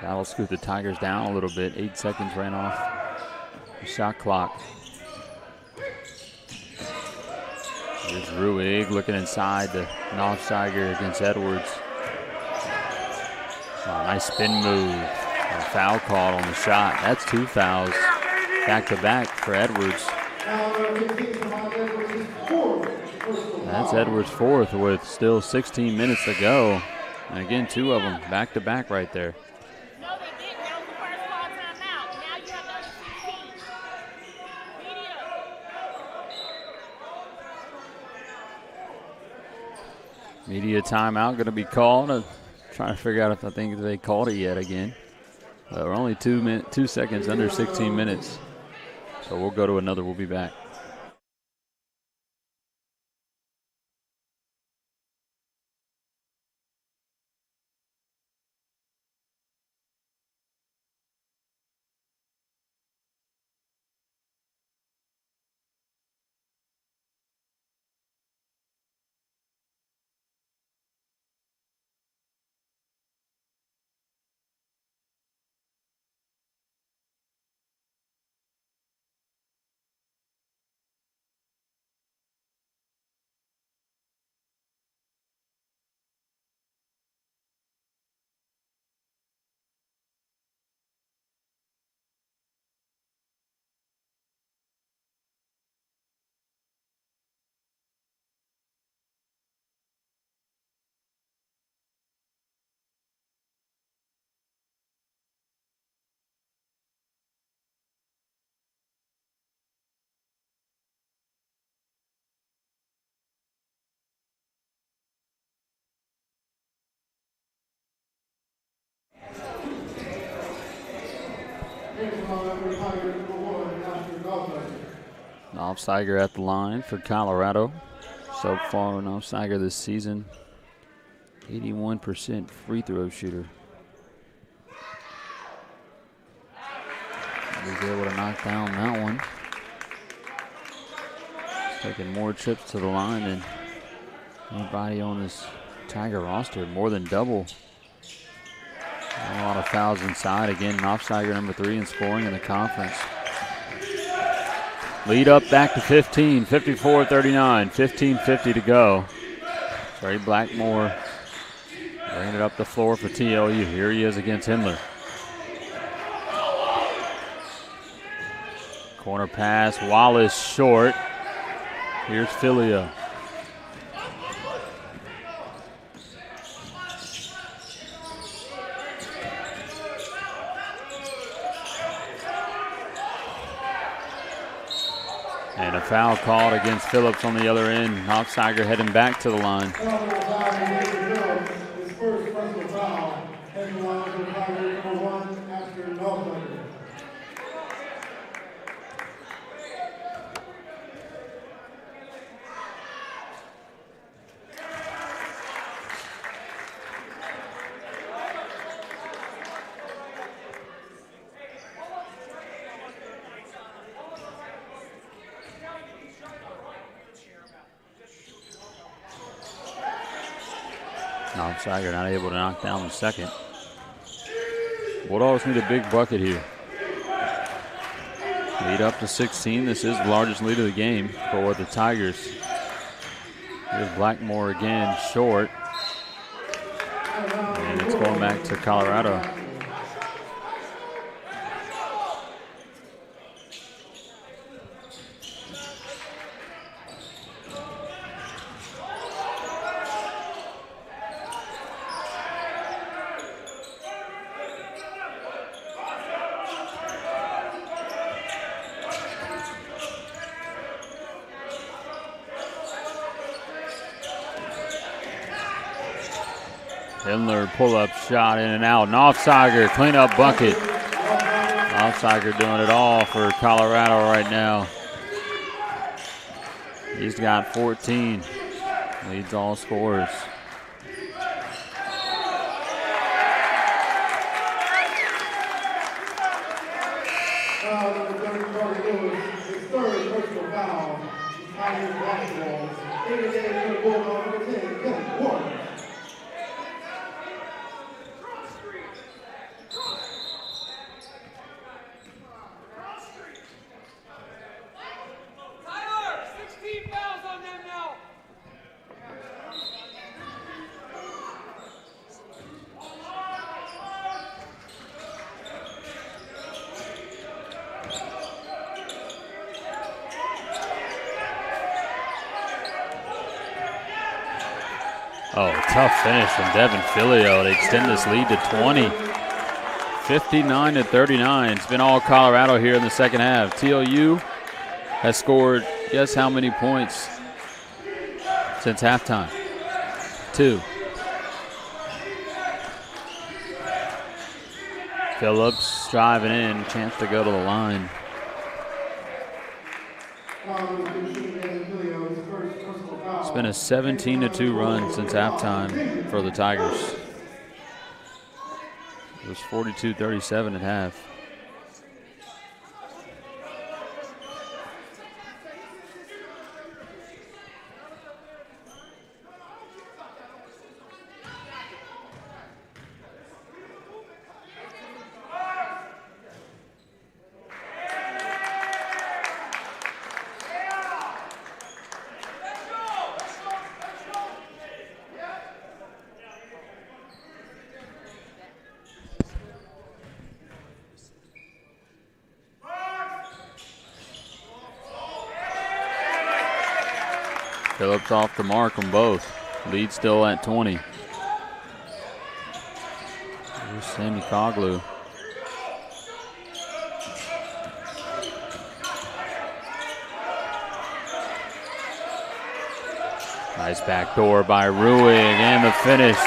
That'll scoot the Tigers down a little bit. 8 seconds ran off the shot clock. Here's Ruig looking inside the Nofsteiger against Edwards. Oh, nice spin move. A foul called on the shot. That's 2 fouls back to back for Edwards. That's Edwards' fourth with still 16 minutes to go. And again, 2 of them back to back right there. Media timeout going to be called. Trying to figure out if I think they called it yet again. We're only 2 seconds under 16 minutes. So we'll go to another. We'll be back. Nofsteiger at the line for Colorado. So far, Nofsteiger this season, 81% free throw shooter. He's able to knock down that one. He's taking more trips to the line than anybody on this Tiger roster, more than double. A lot of fouls inside. Again, Nofsteiger number 3 in scoring in the conference. Lead up back to 15, 54-39, 15:50 to go. Trey Blackmore bringing it up the floor for TLU. Here he is against Hindler. Corner pass, Wallace short. Here's Filio. And a foul called against Phillips on the other end. Nofsteiger heading back to the line. Nofsteiger not able to knock down the second. Bulldogs need a big bucket here. Lead up to 16. This is the largest lead of the game for the Tigers. Here's Blackmore again, short. And it's going back to Colorado. Hindler pull-up shot in and out. Nofsteiger clean-up bucket. Nofsteiger doing it all for Colorado right now. He's got 14. Leads all scorers. Foul number 30, Carter Lewis, his third personal foul. Tigers basketball. 88 for the Bulldogs, number 10, Kevin Warren. Oh, tough finish from Devin Filio to extend this lead to 20. 59-39. It's been all Colorado here in the second half. TLU has scored, guess how many points since halftime? 2. Phillips driving in, chance to go to the line. It's been a 17-2 run since halftime for the Tigers. It was 42-37 at half. Phillips off the mark on both. Lead still at 20. Here's Sammy Coglu. Nice backdoor by Ruig, and the finish.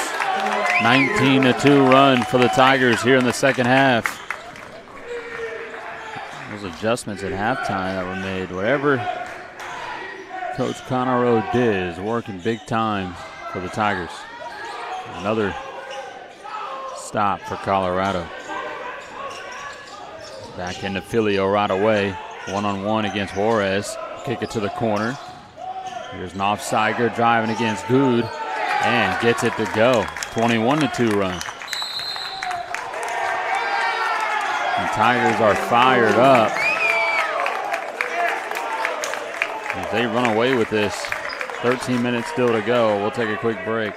19-2 run for the Tigers here in the second half. Those adjustments at halftime that were made, whatever Coach Conroe did is working big time for the Tigers. Another stop for Colorado. Back into Filio right away. One-on-one against Juarez. Kick it to the corner. Here's Knopfsteiger driving against Good and gets it to go. 21-2 run. The Tigers are fired up. If they run away with this, 13 minutes still to go. We'll take a quick break.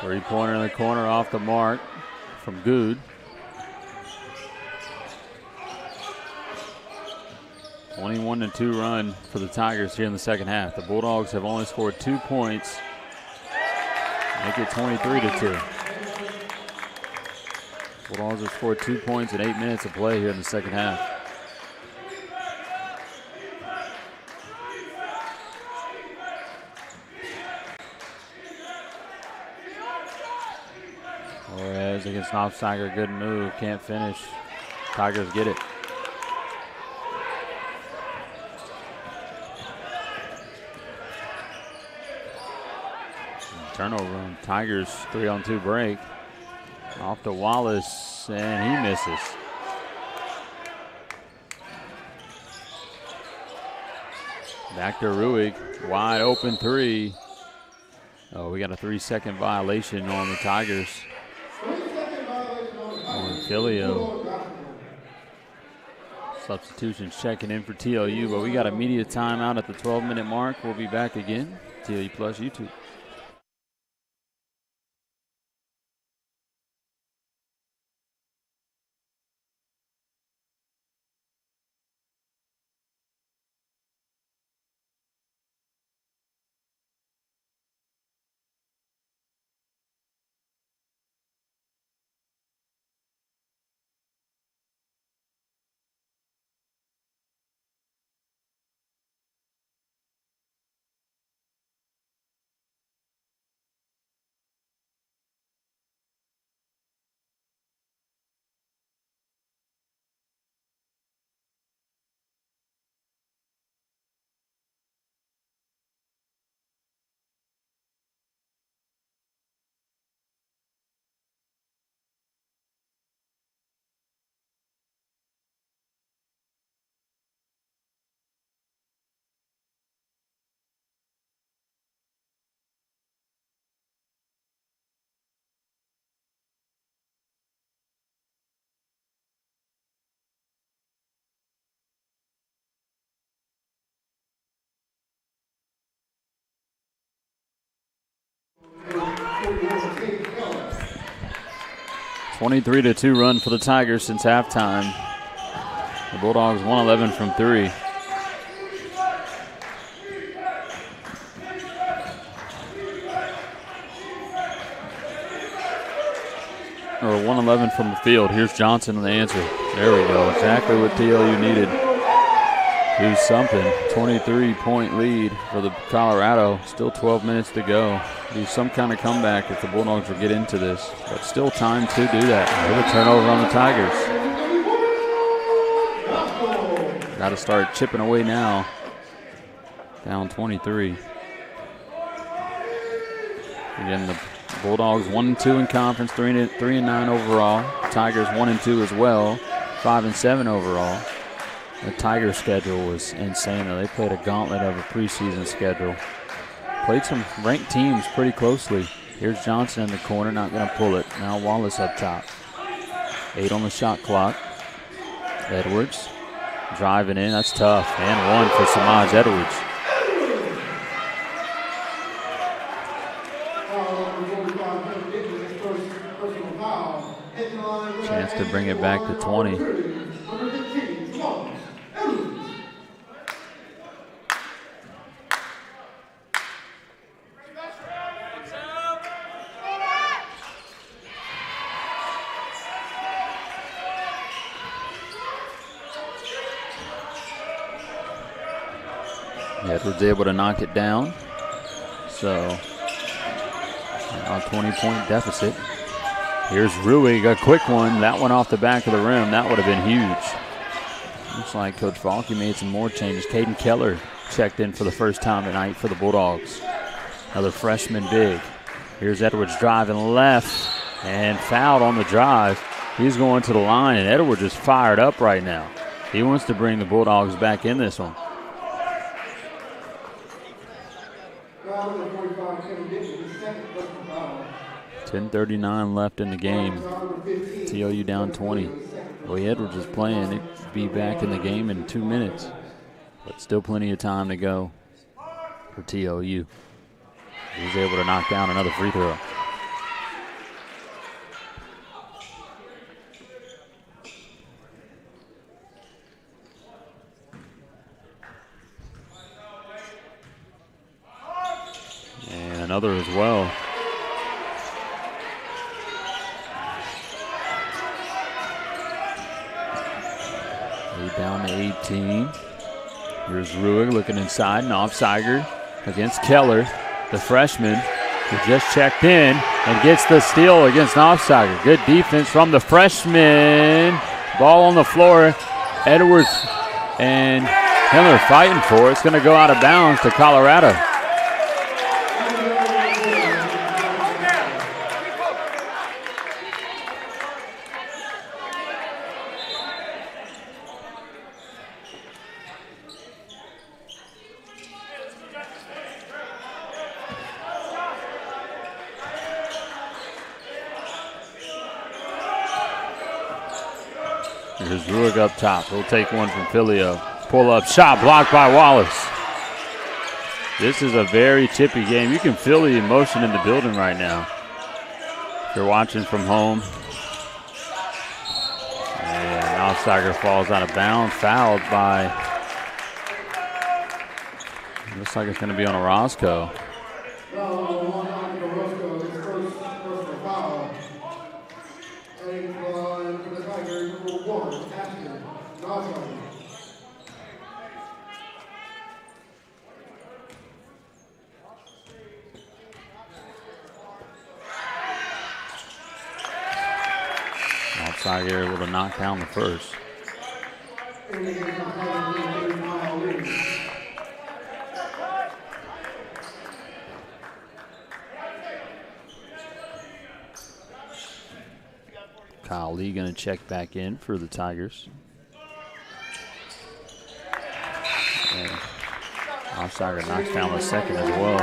Three-pointer in the corner off the mark from Good. – 21-2 run for the Tigers here in the second half. The Bulldogs have only scored 2 points. Make it 23-2. Bulldogs have scored 2 points in 8 minutes of play here in the second half. Juarez against Knopfsteiger, good move, can't finish. Tigers get it. Turnover on Tigers, 3-on-2 break. Off to Wallace, and he misses. Back to Ruig, wide open three. Oh, we got a 3-second violation on the Tigers. On Filio. Substitutions checking in for TLU, but we got a media timeout at the 12-minute mark. We'll be back again. TLU Plus YouTube. (23-2) run for the Tigers since halftime. The Bulldogs 111 from 3. Or 111 from the field. Here's Johnson on the answer. There we go. Exactly what TLU needed. Do something. 23-point lead for the Colorado. Still 12 minutes to go. Do some kind of comeback if the Bulldogs will get into this. But still time to do that. With a turnover on the Tigers. Got to start chipping away now. Down 23. Again, the Bulldogs 1-2 in conference, 3-9 overall. Tigers 1-2 as well, 5-7 overall. The Tigers schedule was insane though. They played a gauntlet of a preseason schedule. Played some ranked teams pretty closely. Here's Johnson in the corner, not going to pull it. Now Wallace up top. 8 on the shot clock. Edwards driving in, that's tough. And 1 for Samaj Edwards. Chance to bring it back to 20. Edwards able to knock it down. So, a 20-point deficit. Here's Ruig, a quick one. That one off the back of the rim. That would have been huge. Looks like Coach Falke made some more changes. Caden Keller checked in for the first time tonight for the Bulldogs. Another freshman big. Here's Edwards driving left and fouled on the drive. He's going to the line, and Edwards is fired up right now. He wants to bring the Bulldogs back in this one. 10:39 left in the game. TLU down 20. The way Edwards is playing, it could be back in the game in 2 minutes. But still plenty of time to go for TLU. He's able to knock down another free throw. And another as well. Down to 18. Here's Ruig looking inside, and Offsiger against Keller, the freshman, who just checked in and gets the steal against Offsiger. Good defense from the freshman. Ball on the floor. Edwards and Hiller fighting for it. It's going to go out of bounds to Colorado. Here's Ruig up top. He'll take one from Filio. Pull up shot blocked by Wallace. This is a very chippy game. You can feel the emotion in the building right now. If you're watching from home. And Alsteiger falls out of bounds, fouled by, looks like it's going to be on Orozco. Alsteiger able to knock down the first. Kyle Lee going to check back in for the Tigers. Alsteiger knocks down the second as well.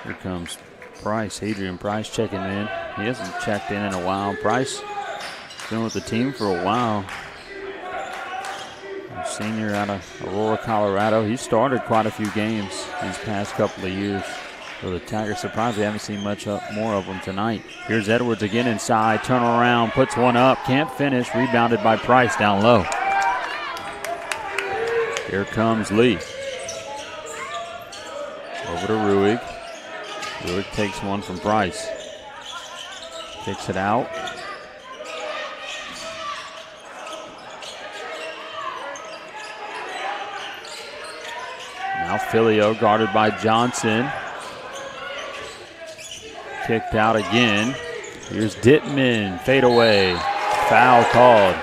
Here comes Price, Adrian Price checking in. He hasn't checked in a while. Price been with the team for a while. A senior out of Aurora, Colorado. He started quite a few games these past couple of years. So the Tigers surprised we haven't seen much more of them tonight. Here's Edwards again inside, turn around, puts one up, can't finish, rebounded by Price down low. Here comes Lee. Over to Ruig. Ruig takes one from Price. Kicks it out. Now Filio guarded by Johnson. Kicked out again. Here's Dittman, fade away. Foul called.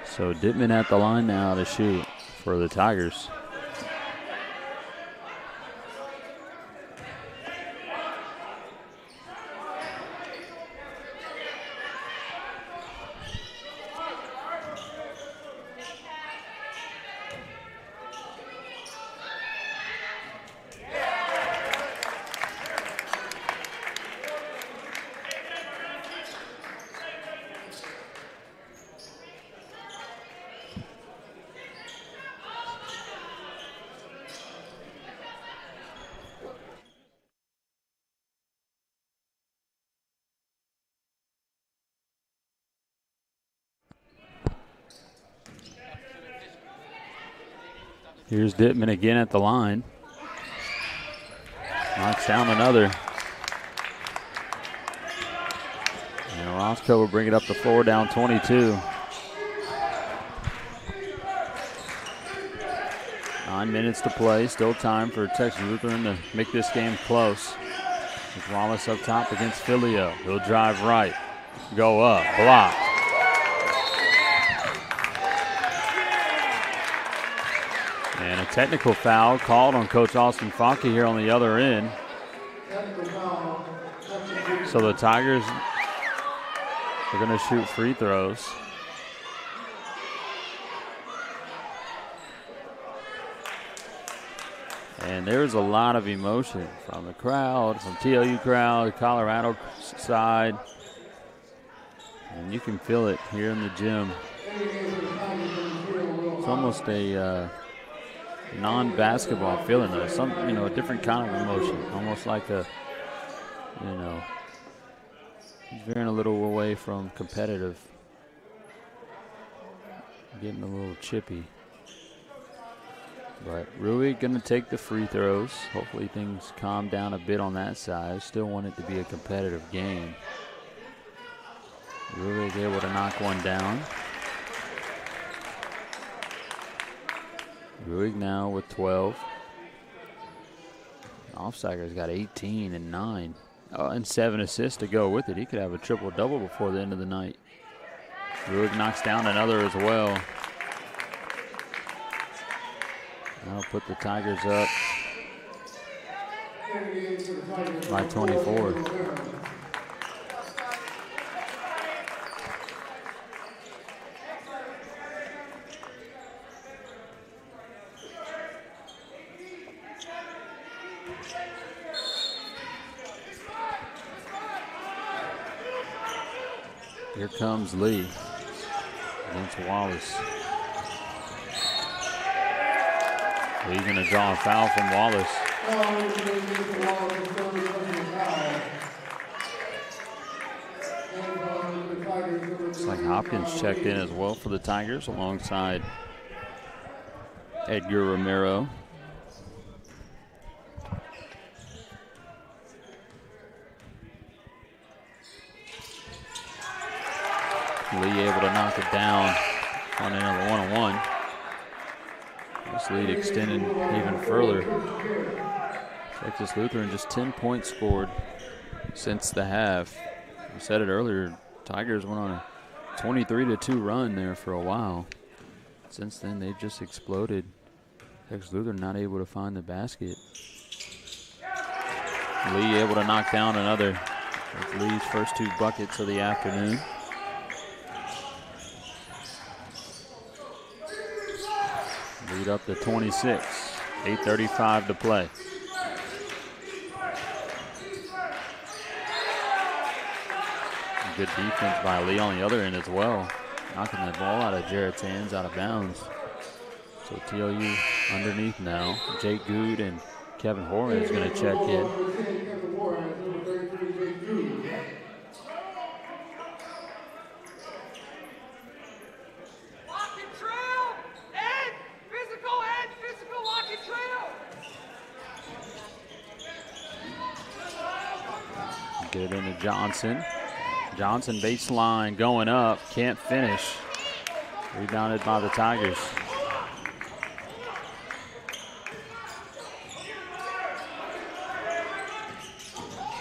So Dittman at the line now to shoot for the Tigers. Here's Dittman again at the line. Knocks down another. And Orozco will bring it up the floor, down 22. 9 minutes to play. Still time for Texas Lutheran to make this game close. With Wallace up top against Filio. He'll drive right. Go up. Blocked. And a technical foul called on Coach Austin Fonke here on the other end. So the Tigers are going to shoot free throws. And there's a lot of emotion from the crowd, from TLU crowd, Colorado side. And you can feel it here in the gym. It's almost a non-basketball feeling, though. A different kind of emotion, almost like a, veering a little away from competitive, getting a little chippy. But Ruig going to take the free throws. Hopefully things calm down a bit on that side. Still want it to be a competitive game. Ruig able to knock one down. Ruig now with 12. Alsteiger's got 18 and 9. And 7 assists to go with it. He could have a triple-double before the end of the night. Ruig knocks down another as well. That'll put the Tigers up by 24. Here comes Lee against Wallace. Lee's going to draw a foul from Wallace. Looks like Hopkins checked in as well for the Tigers alongside Edgar Romero. Lee able to knock it down on another one-on-one. This lead extended even further. Texas Lutheran just 10 points scored since the half. We said it earlier, Tigers went on a 23-2 run there for a while. Since then, they've just exploded. Texas Lutheran not able to find the basket. Lee able to knock down another. That's Lee's first 2 buckets of the afternoon. Lead up to 26, 8:35 to play. Good defense by Lee on the other end as well. Knocking the ball out of Jarrett's hands, out of bounds. So TLU underneath now. Jake Good and Kevin Horan is going to check in. Get into Johnson. Johnson baseline going up, can't finish. Rebounded by the Tigers.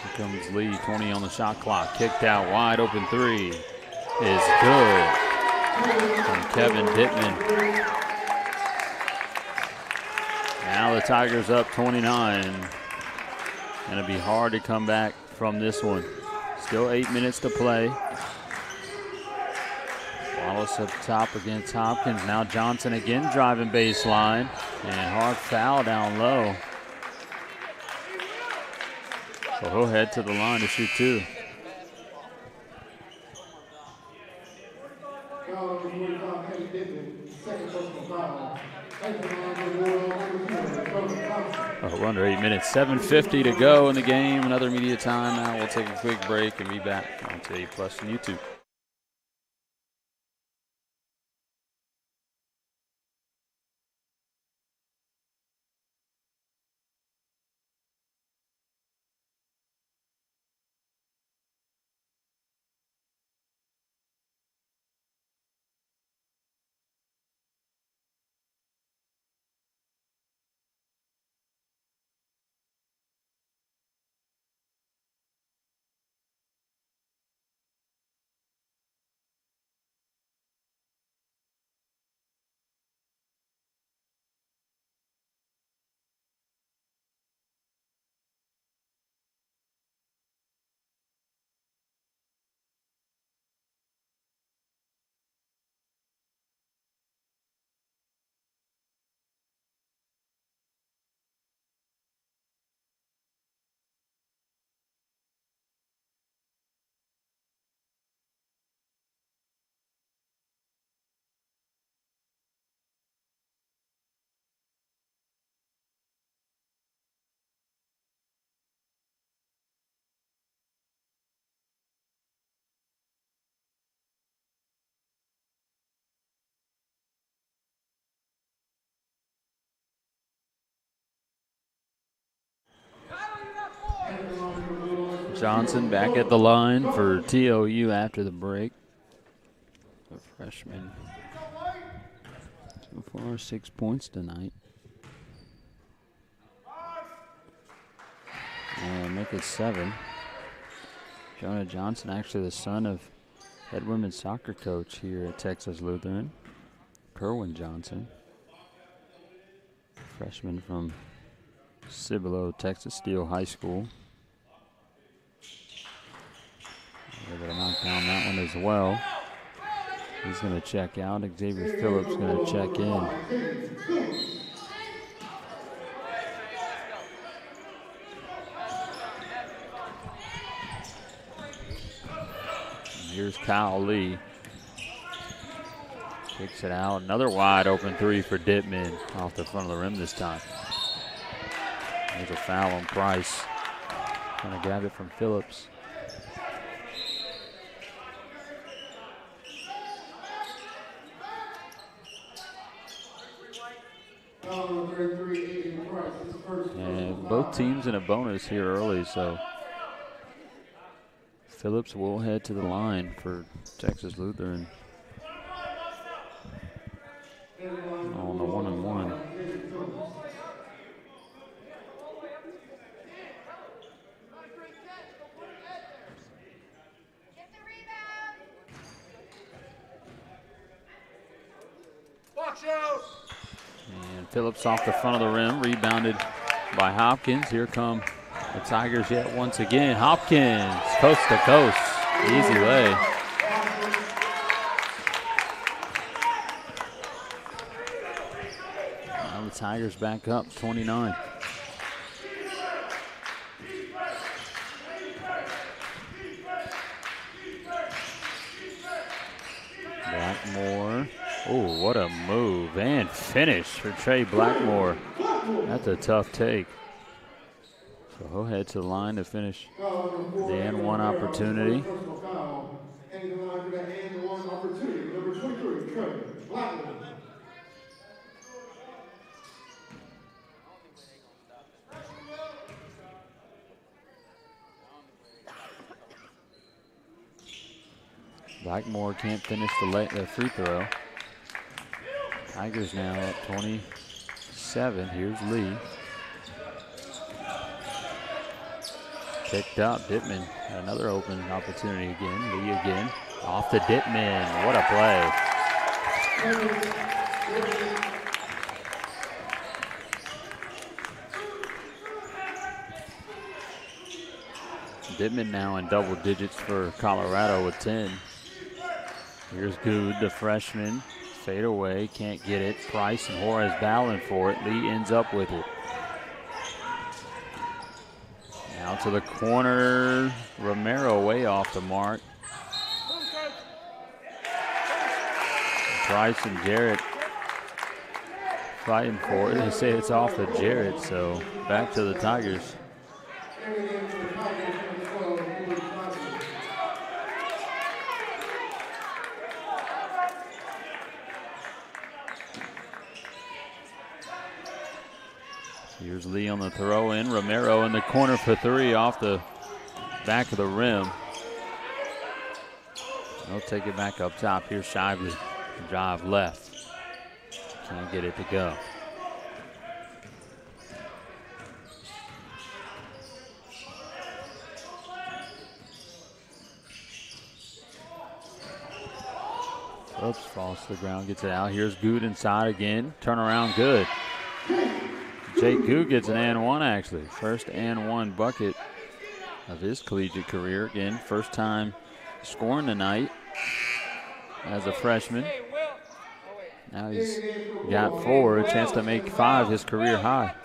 Here comes Lee, 20 on the shot clock. Kicked out, wide open 3 is good. From Kevin Dittman. Now the Tigers up 29. Gonna be hard to come back from this one. Still 8 minutes to play. Wallace up top against Hopkins. Now Johnson again driving baseline. And hard foul down low. So he'll head to the line to shoot 2. We're under 8 minutes, 7:50 to go in the game. Another media timeout. We'll take a quick break and be back on TLU Plus and YouTube. Johnson back at the line for TLU after the break. The freshman. So far, 6 points tonight. And make it 7. Jonah Johnson, actually the son of head women's soccer coach here at Texas Lutheran, Kerwin Johnson. Freshman from Cibolo, Texas Steel High School. Able to knock down that one as well. He's going to check out. Xavier Phillips going to check in. Here's Kyle Lee. Kicks it out. Another wide open three for Dittman off the front of the rim this time. There's a foul on Price. Trying to grab it from Phillips. And both teams in a bonus here early, so Phillips will head to the line for Texas Lutheran on the 1-and-1. And Phillips off the front of the rim, rebounded by Hopkins. Here come the Tigers yet once again. Hopkins, coast to coast, easy lay. Now the Tigers back up 29. Blackmore. Oh, what a move and finish for Trey Blackmore. That's a tough take. So he'll head to the line to finish the N1 opportunity. Blackmore can't finish the free throw. Tigers now up 27. Here's Lee. Picked up. Dittman. Another open opportunity again. Lee again. Off to Dittman. What a play. Dittman now in double digits for Colorado with 10. Here's Good, the freshman. Fade away, can't get it. Price and Juarez battling for it. Lee ends up with it. Now to the corner. Romero way off the mark. Price and Jarrett fighting for it. They say it's off of Jarrett, so back to the Tigers. Here's Lee on the throw in. Romero in the corner for three off the back of the rim. They'll take it back up top. Here's Shively. Drive left. Can't get it to go. Phillips falls to the ground, gets it out. Here's Good inside again. Turnaround good. Jake Good gets an and one actually. First and one bucket of his collegiate career. Again, first time scoring tonight as a freshman. Now he's got four, a chance to make five his career high.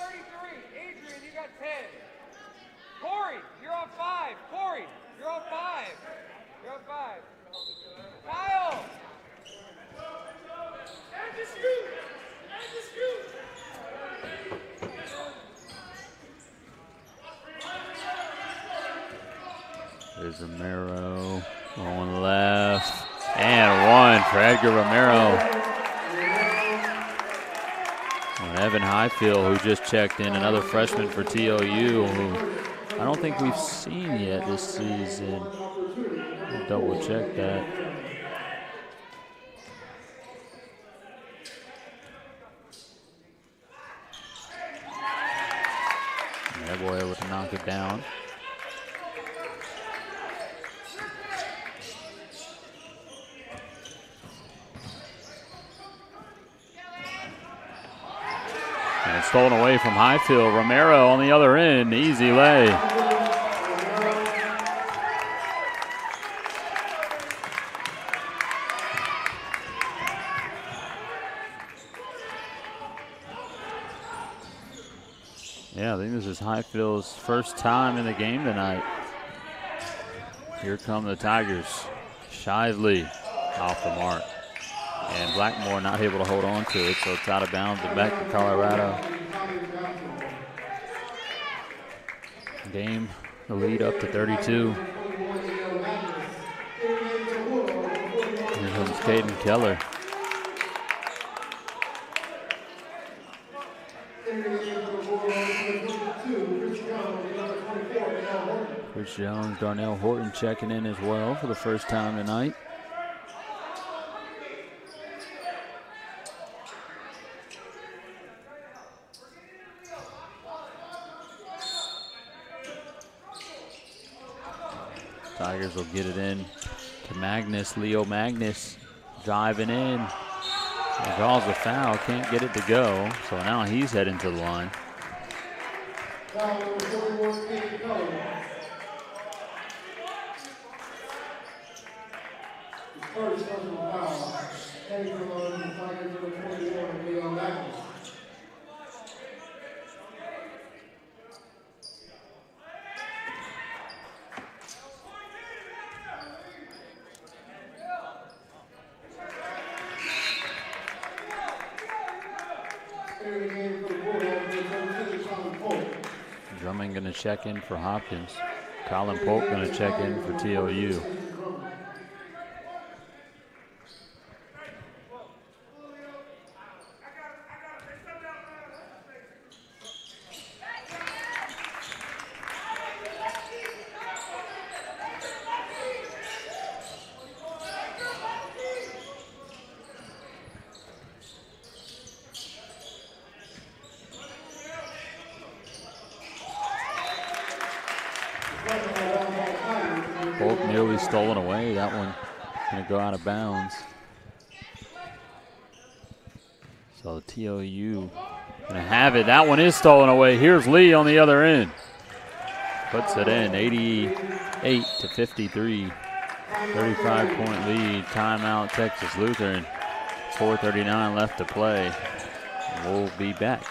There's Romero on left, and one for Edgar Romero. And Evan Highfield, who just checked in, another freshman for TLU, who I don't think we've seen yet this season. I'll double check that. That boy able to knock it down. And it's stolen away from Highfield. Romero on the other end, easy lay. Yeah, I think this is Highfield's first time in the game tonight. Here come the Tigers. Shively off the mark. And Blackmore not able to hold on to it, so it's out of bounds and back to Colorado. Game, the lead up to 32. Here comes Caden Keller. Chris Jones, Darnell Horton checking in as well for the first time tonight. Tigers will get it in to Magnus, Leo Magnus driving in. He calls a foul, can't get it to go, so now he's heading to the line. First personal foul, heading to the line, the Tigers number 21, Leo Magnus. Drummond going to check in for Hopkins. Colin Polk going to check in for TLU. Polk nearly stolen away. That one going to go out of bounds. So TLU going to have it. That one is stolen away. Here's Lee on the other end. Puts it in, 88 to 53. 35-point lead. Timeout, Texas Lutheran. 4:39 left to play. We'll be back.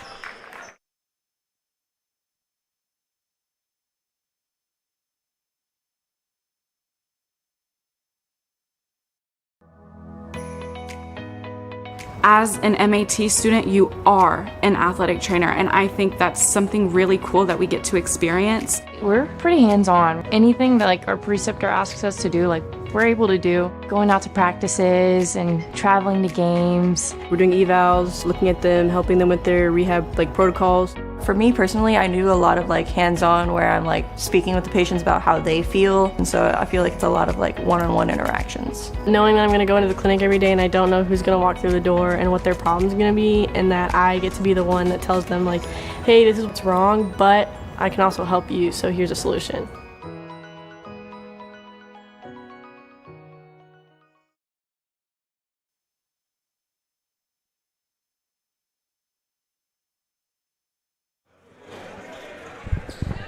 As an MAT student, you are an athletic trainer, and I think that's something really cool that we get to experience. We're pretty hands-on. Anything that like our preceptor asks us to do, like we're able to do. Going out to practices and traveling to games. We're doing evals, looking at them, helping them with their rehab like protocols. For me personally, I do a lot of like hands-on where I'm like speaking with the patients about how they feel, and so I feel like it's a lot of like one-on-one interactions. Knowing that I'm going to go into the clinic every day and I don't know who's going to walk through the door and what their problem's going to be, and that I get to be the one that tells them like, hey, this is what's wrong, but I can also help you, so here's a solution.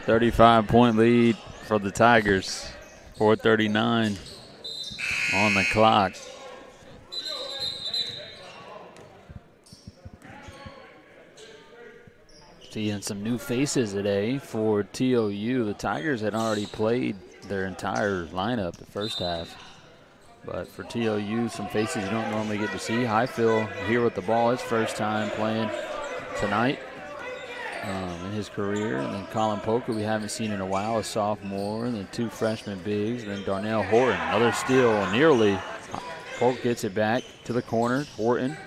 .35-point lead for the Tigers. 4:39 on the clock. Seeing some new faces today for TLU. The Tigers had already played their entire lineup the first half. But for TLU, some faces you don't normally get to see. Highfield here with the ball, his first time playing tonight. In his career, and then Colin Polk, who we haven't seen in a while, a sophomore, and then two freshman bigs, and then Darnell Horton, another steal nearly. Polk gets it back to the corner. Horton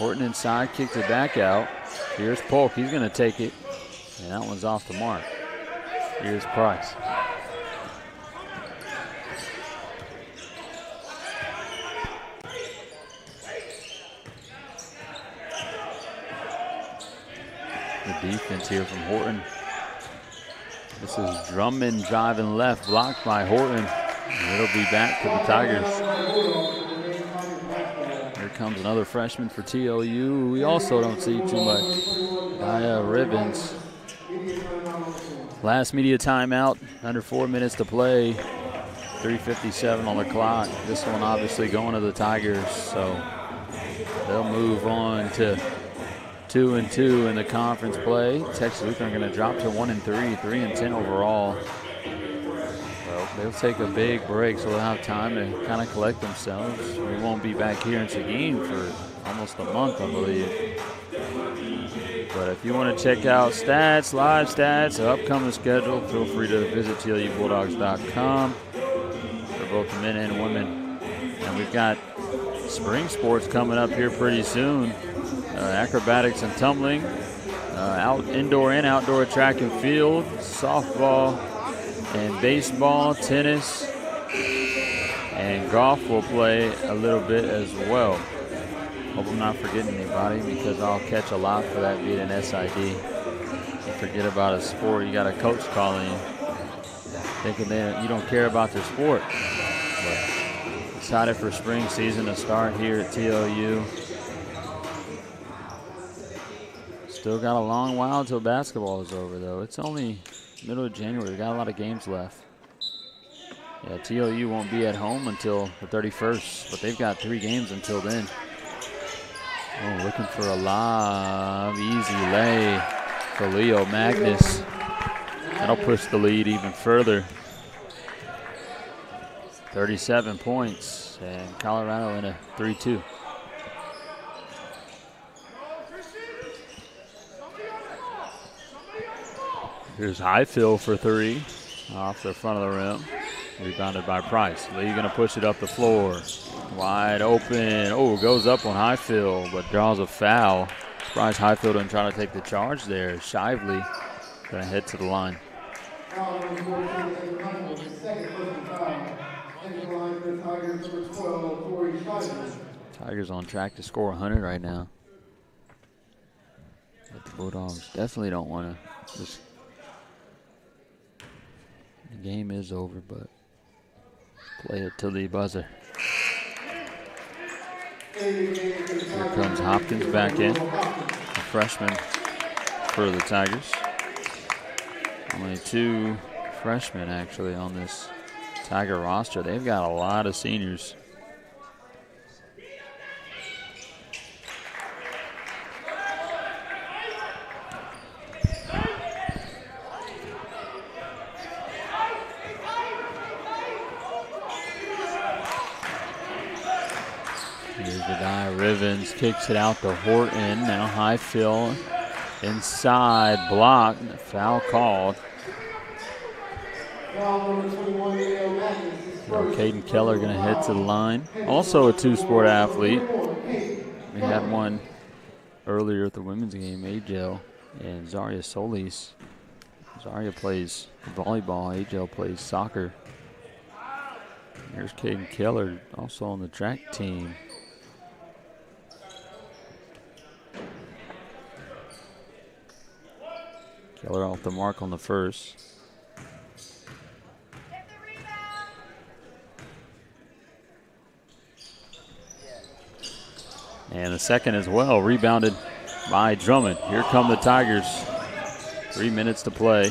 inside, kicks it back out. Here's Polk, he's going to take it, and that one's off the mark. Here's Price. The defense here from Horton. This is Drummond driving left, blocked by Horton. And it'll be back to the Tigers. Here comes another freshman for TLU. We also don't see too much. Ribbons. Last media timeout, under 4 minutes to play. 3:57 on the clock. This one obviously going to the Tigers, so they'll move on to 2-2 in the conference play. Texas Lutheran going to drop to 1-3, 3-10 overall. Well, They'll take a big break, so they'll have time to kind of collect themselves. We won't be back here in Seguin for almost a month, I believe. But if you want to check out stats, live stats, the upcoming schedule, feel free to visit TLUBulldogs.com for both the men and women. And we've got spring sports coming up here pretty soon. Acrobatics and tumbling, indoor and outdoor track and field, softball and baseball, tennis, and golf will play a little bit as well. Hope I'm not forgetting anybody because I'll catch a lot for that being an SID. You forget about a sport, you got a coach calling you, thinking that you don't care about their sport. But excited for spring season to start here at TLU. Still got a long while until basketball is over, though. It's only middle of January. We got a lot of games left. Yeah, TLU won't be at home until the 31st, but they've got 3 games until then. Oh, looking for a lob. Easy lay for Leo Magnus. That'll push the lead even further. 37 points, and Colorado in a 3-2. Here's Highfield for 3 off the front of the rim. Rebounded by Price. Lee going to push it up the floor. Wide open. Oh, goes up on Highfield, but draws a foul. Surprised Highfield didn't try to take the charge there. Shively going to head to the line. Tigers on track to score 100 right now. But the Bulldogs definitely don't want to just. The game is over, but play it to the buzzer. Here comes Hopkins back in, a freshman for the Tigers. Only 2 freshmen actually on this Tiger roster. They've got a lot of seniors. Rivens kicks it out to Horton. Now Highfield inside, block, foul called. Caden Keller going to head to the line. Also a 2-sport athlete. We had one earlier at the women's game, Ajel and Zaria Solis. Zaria plays volleyball, Ajel plays soccer. Here's Caden Keller, also on the track team. Keller off the mark on the first. And the second as well, rebounded by Drummond. Here come the Tigers. 3 minutes to play.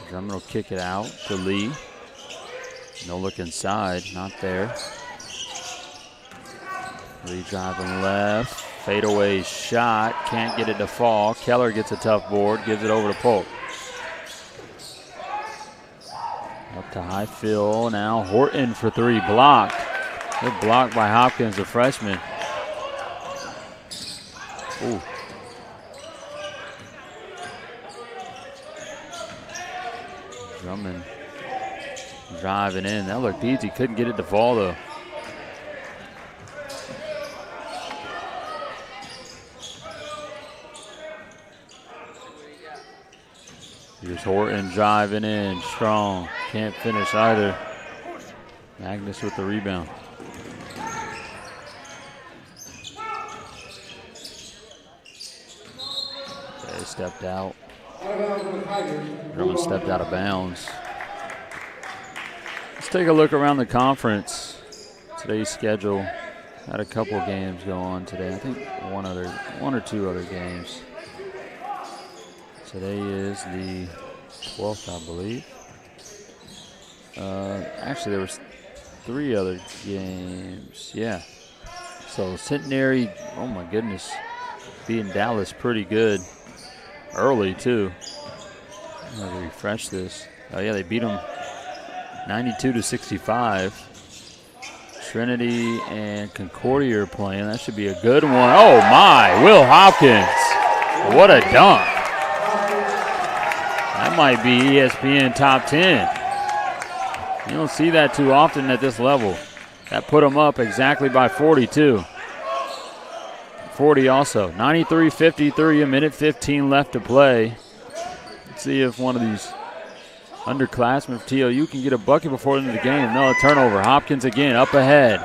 Drummond will kick it out to Lee. No look inside, not there. Lee driving left. Fadeaway shot, can't get it to fall. Keller gets a tough board, gives it over to Polk. Up to Highfield, now Horton for 3, blocked. Good block by Hopkins, the freshman. Ooh. Drummond driving in, that looked easy, couldn't get it to fall though. Here's Horton driving in, strong. Can't finish either. Magnus with the rebound. They stepped out. Drummond stepped out of bounds. Let's take a look around the conference. Today's schedule had a couple games go on today. I think one or two other games. Today is the 12th, I believe. Actually, there was 3 other games. Yeah. So Centenary, oh my goodness, beating Dallas pretty good early too. I'm gonna refresh this. Oh, yeah, they beat them 92-65. Trinity and Concordia are playing. That should be a good one. Oh, my. Will Hopkins. What a dunk. That might be ESPN top 10. You don't see that too often at this level. That put them up exactly by 42. 40 also. 93-53, a minute 15 left to play. Let's see if one of these underclassmen of TLU can get a bucket before the end of the game. No, a turnover. Hopkins again, up ahead.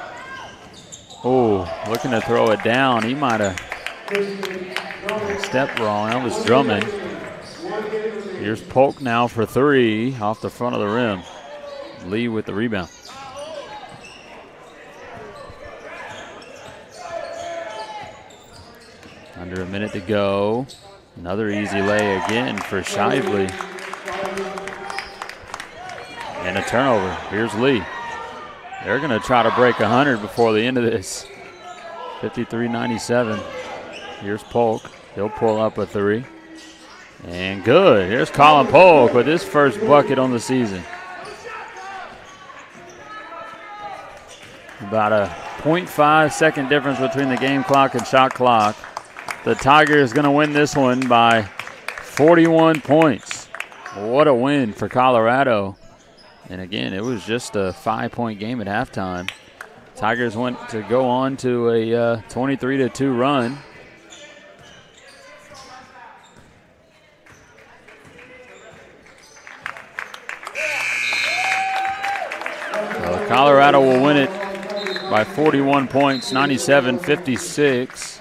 Oh, looking to throw it down. He might have stepped wrong. That was Drummond. Here's Polk now for three off the front of the rim. Lee with the rebound. Under a minute to go. Another easy lay again for Shively. And a turnover. Here's Lee. They're going to try to break 100 before the end of this. 53-97. Here's Polk. He'll pull up a three. And good. Here's Colin Polk with his first bucket on the season. About a 0.5 second difference between the game clock and shot clock. The Tigers going to win this one by 41 points. What a win for Colorado. And again, it was just a 5-point game at halftime. Tigers went to go on to a 23-2 run. So Colorado will win it by 41 points, 97-56.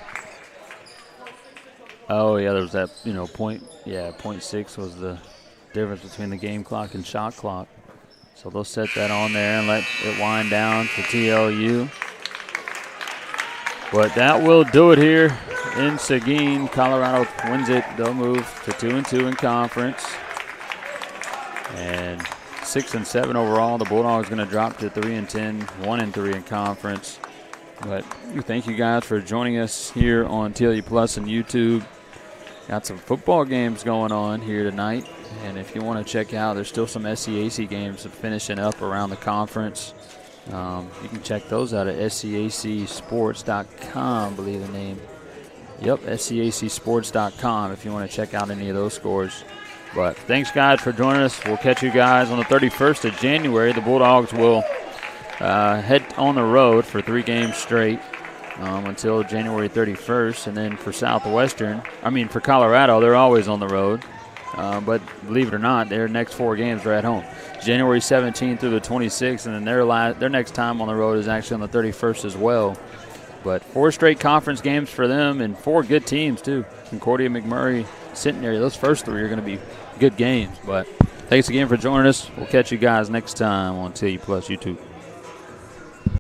Oh, yeah, there was that, point. Yeah, 0.6 was the difference between the game clock and shot clock. So they'll set that on there and let it wind down for TLU. But that will do it here in Seguin. Colorado wins it. They'll move to 2-2 in conference. And 6-7 overall. The Bulldogs going to drop to 3-10, 1-3 in conference. But thank you guys for joining us here on TLU Plus and YouTube. Got some football games going on here tonight. And if you want to check out, there's still some SCAC games finishing up around the conference. You can check those out at scacsports.com, I believe the name. Yep, scacsports.com if you want to check out any of those scores. But thanks, guys, for joining us. We'll catch you guys on the 31st of January. The Bulldogs will head on the road for 3 games straight until January 31st. And then for for Colorado, they're always on the road. But believe it or not, their next 4 games are at home. January 17th through the 26th, and then their next time on the road is actually on the 31st as well. But 4 straight conference games for them and 4 good teams, too. Concordia, McMurray, Centenary. Those first 3 are going to be good games. But thanks again for joining us. We'll catch you guys next time on TLU Plus YouTube.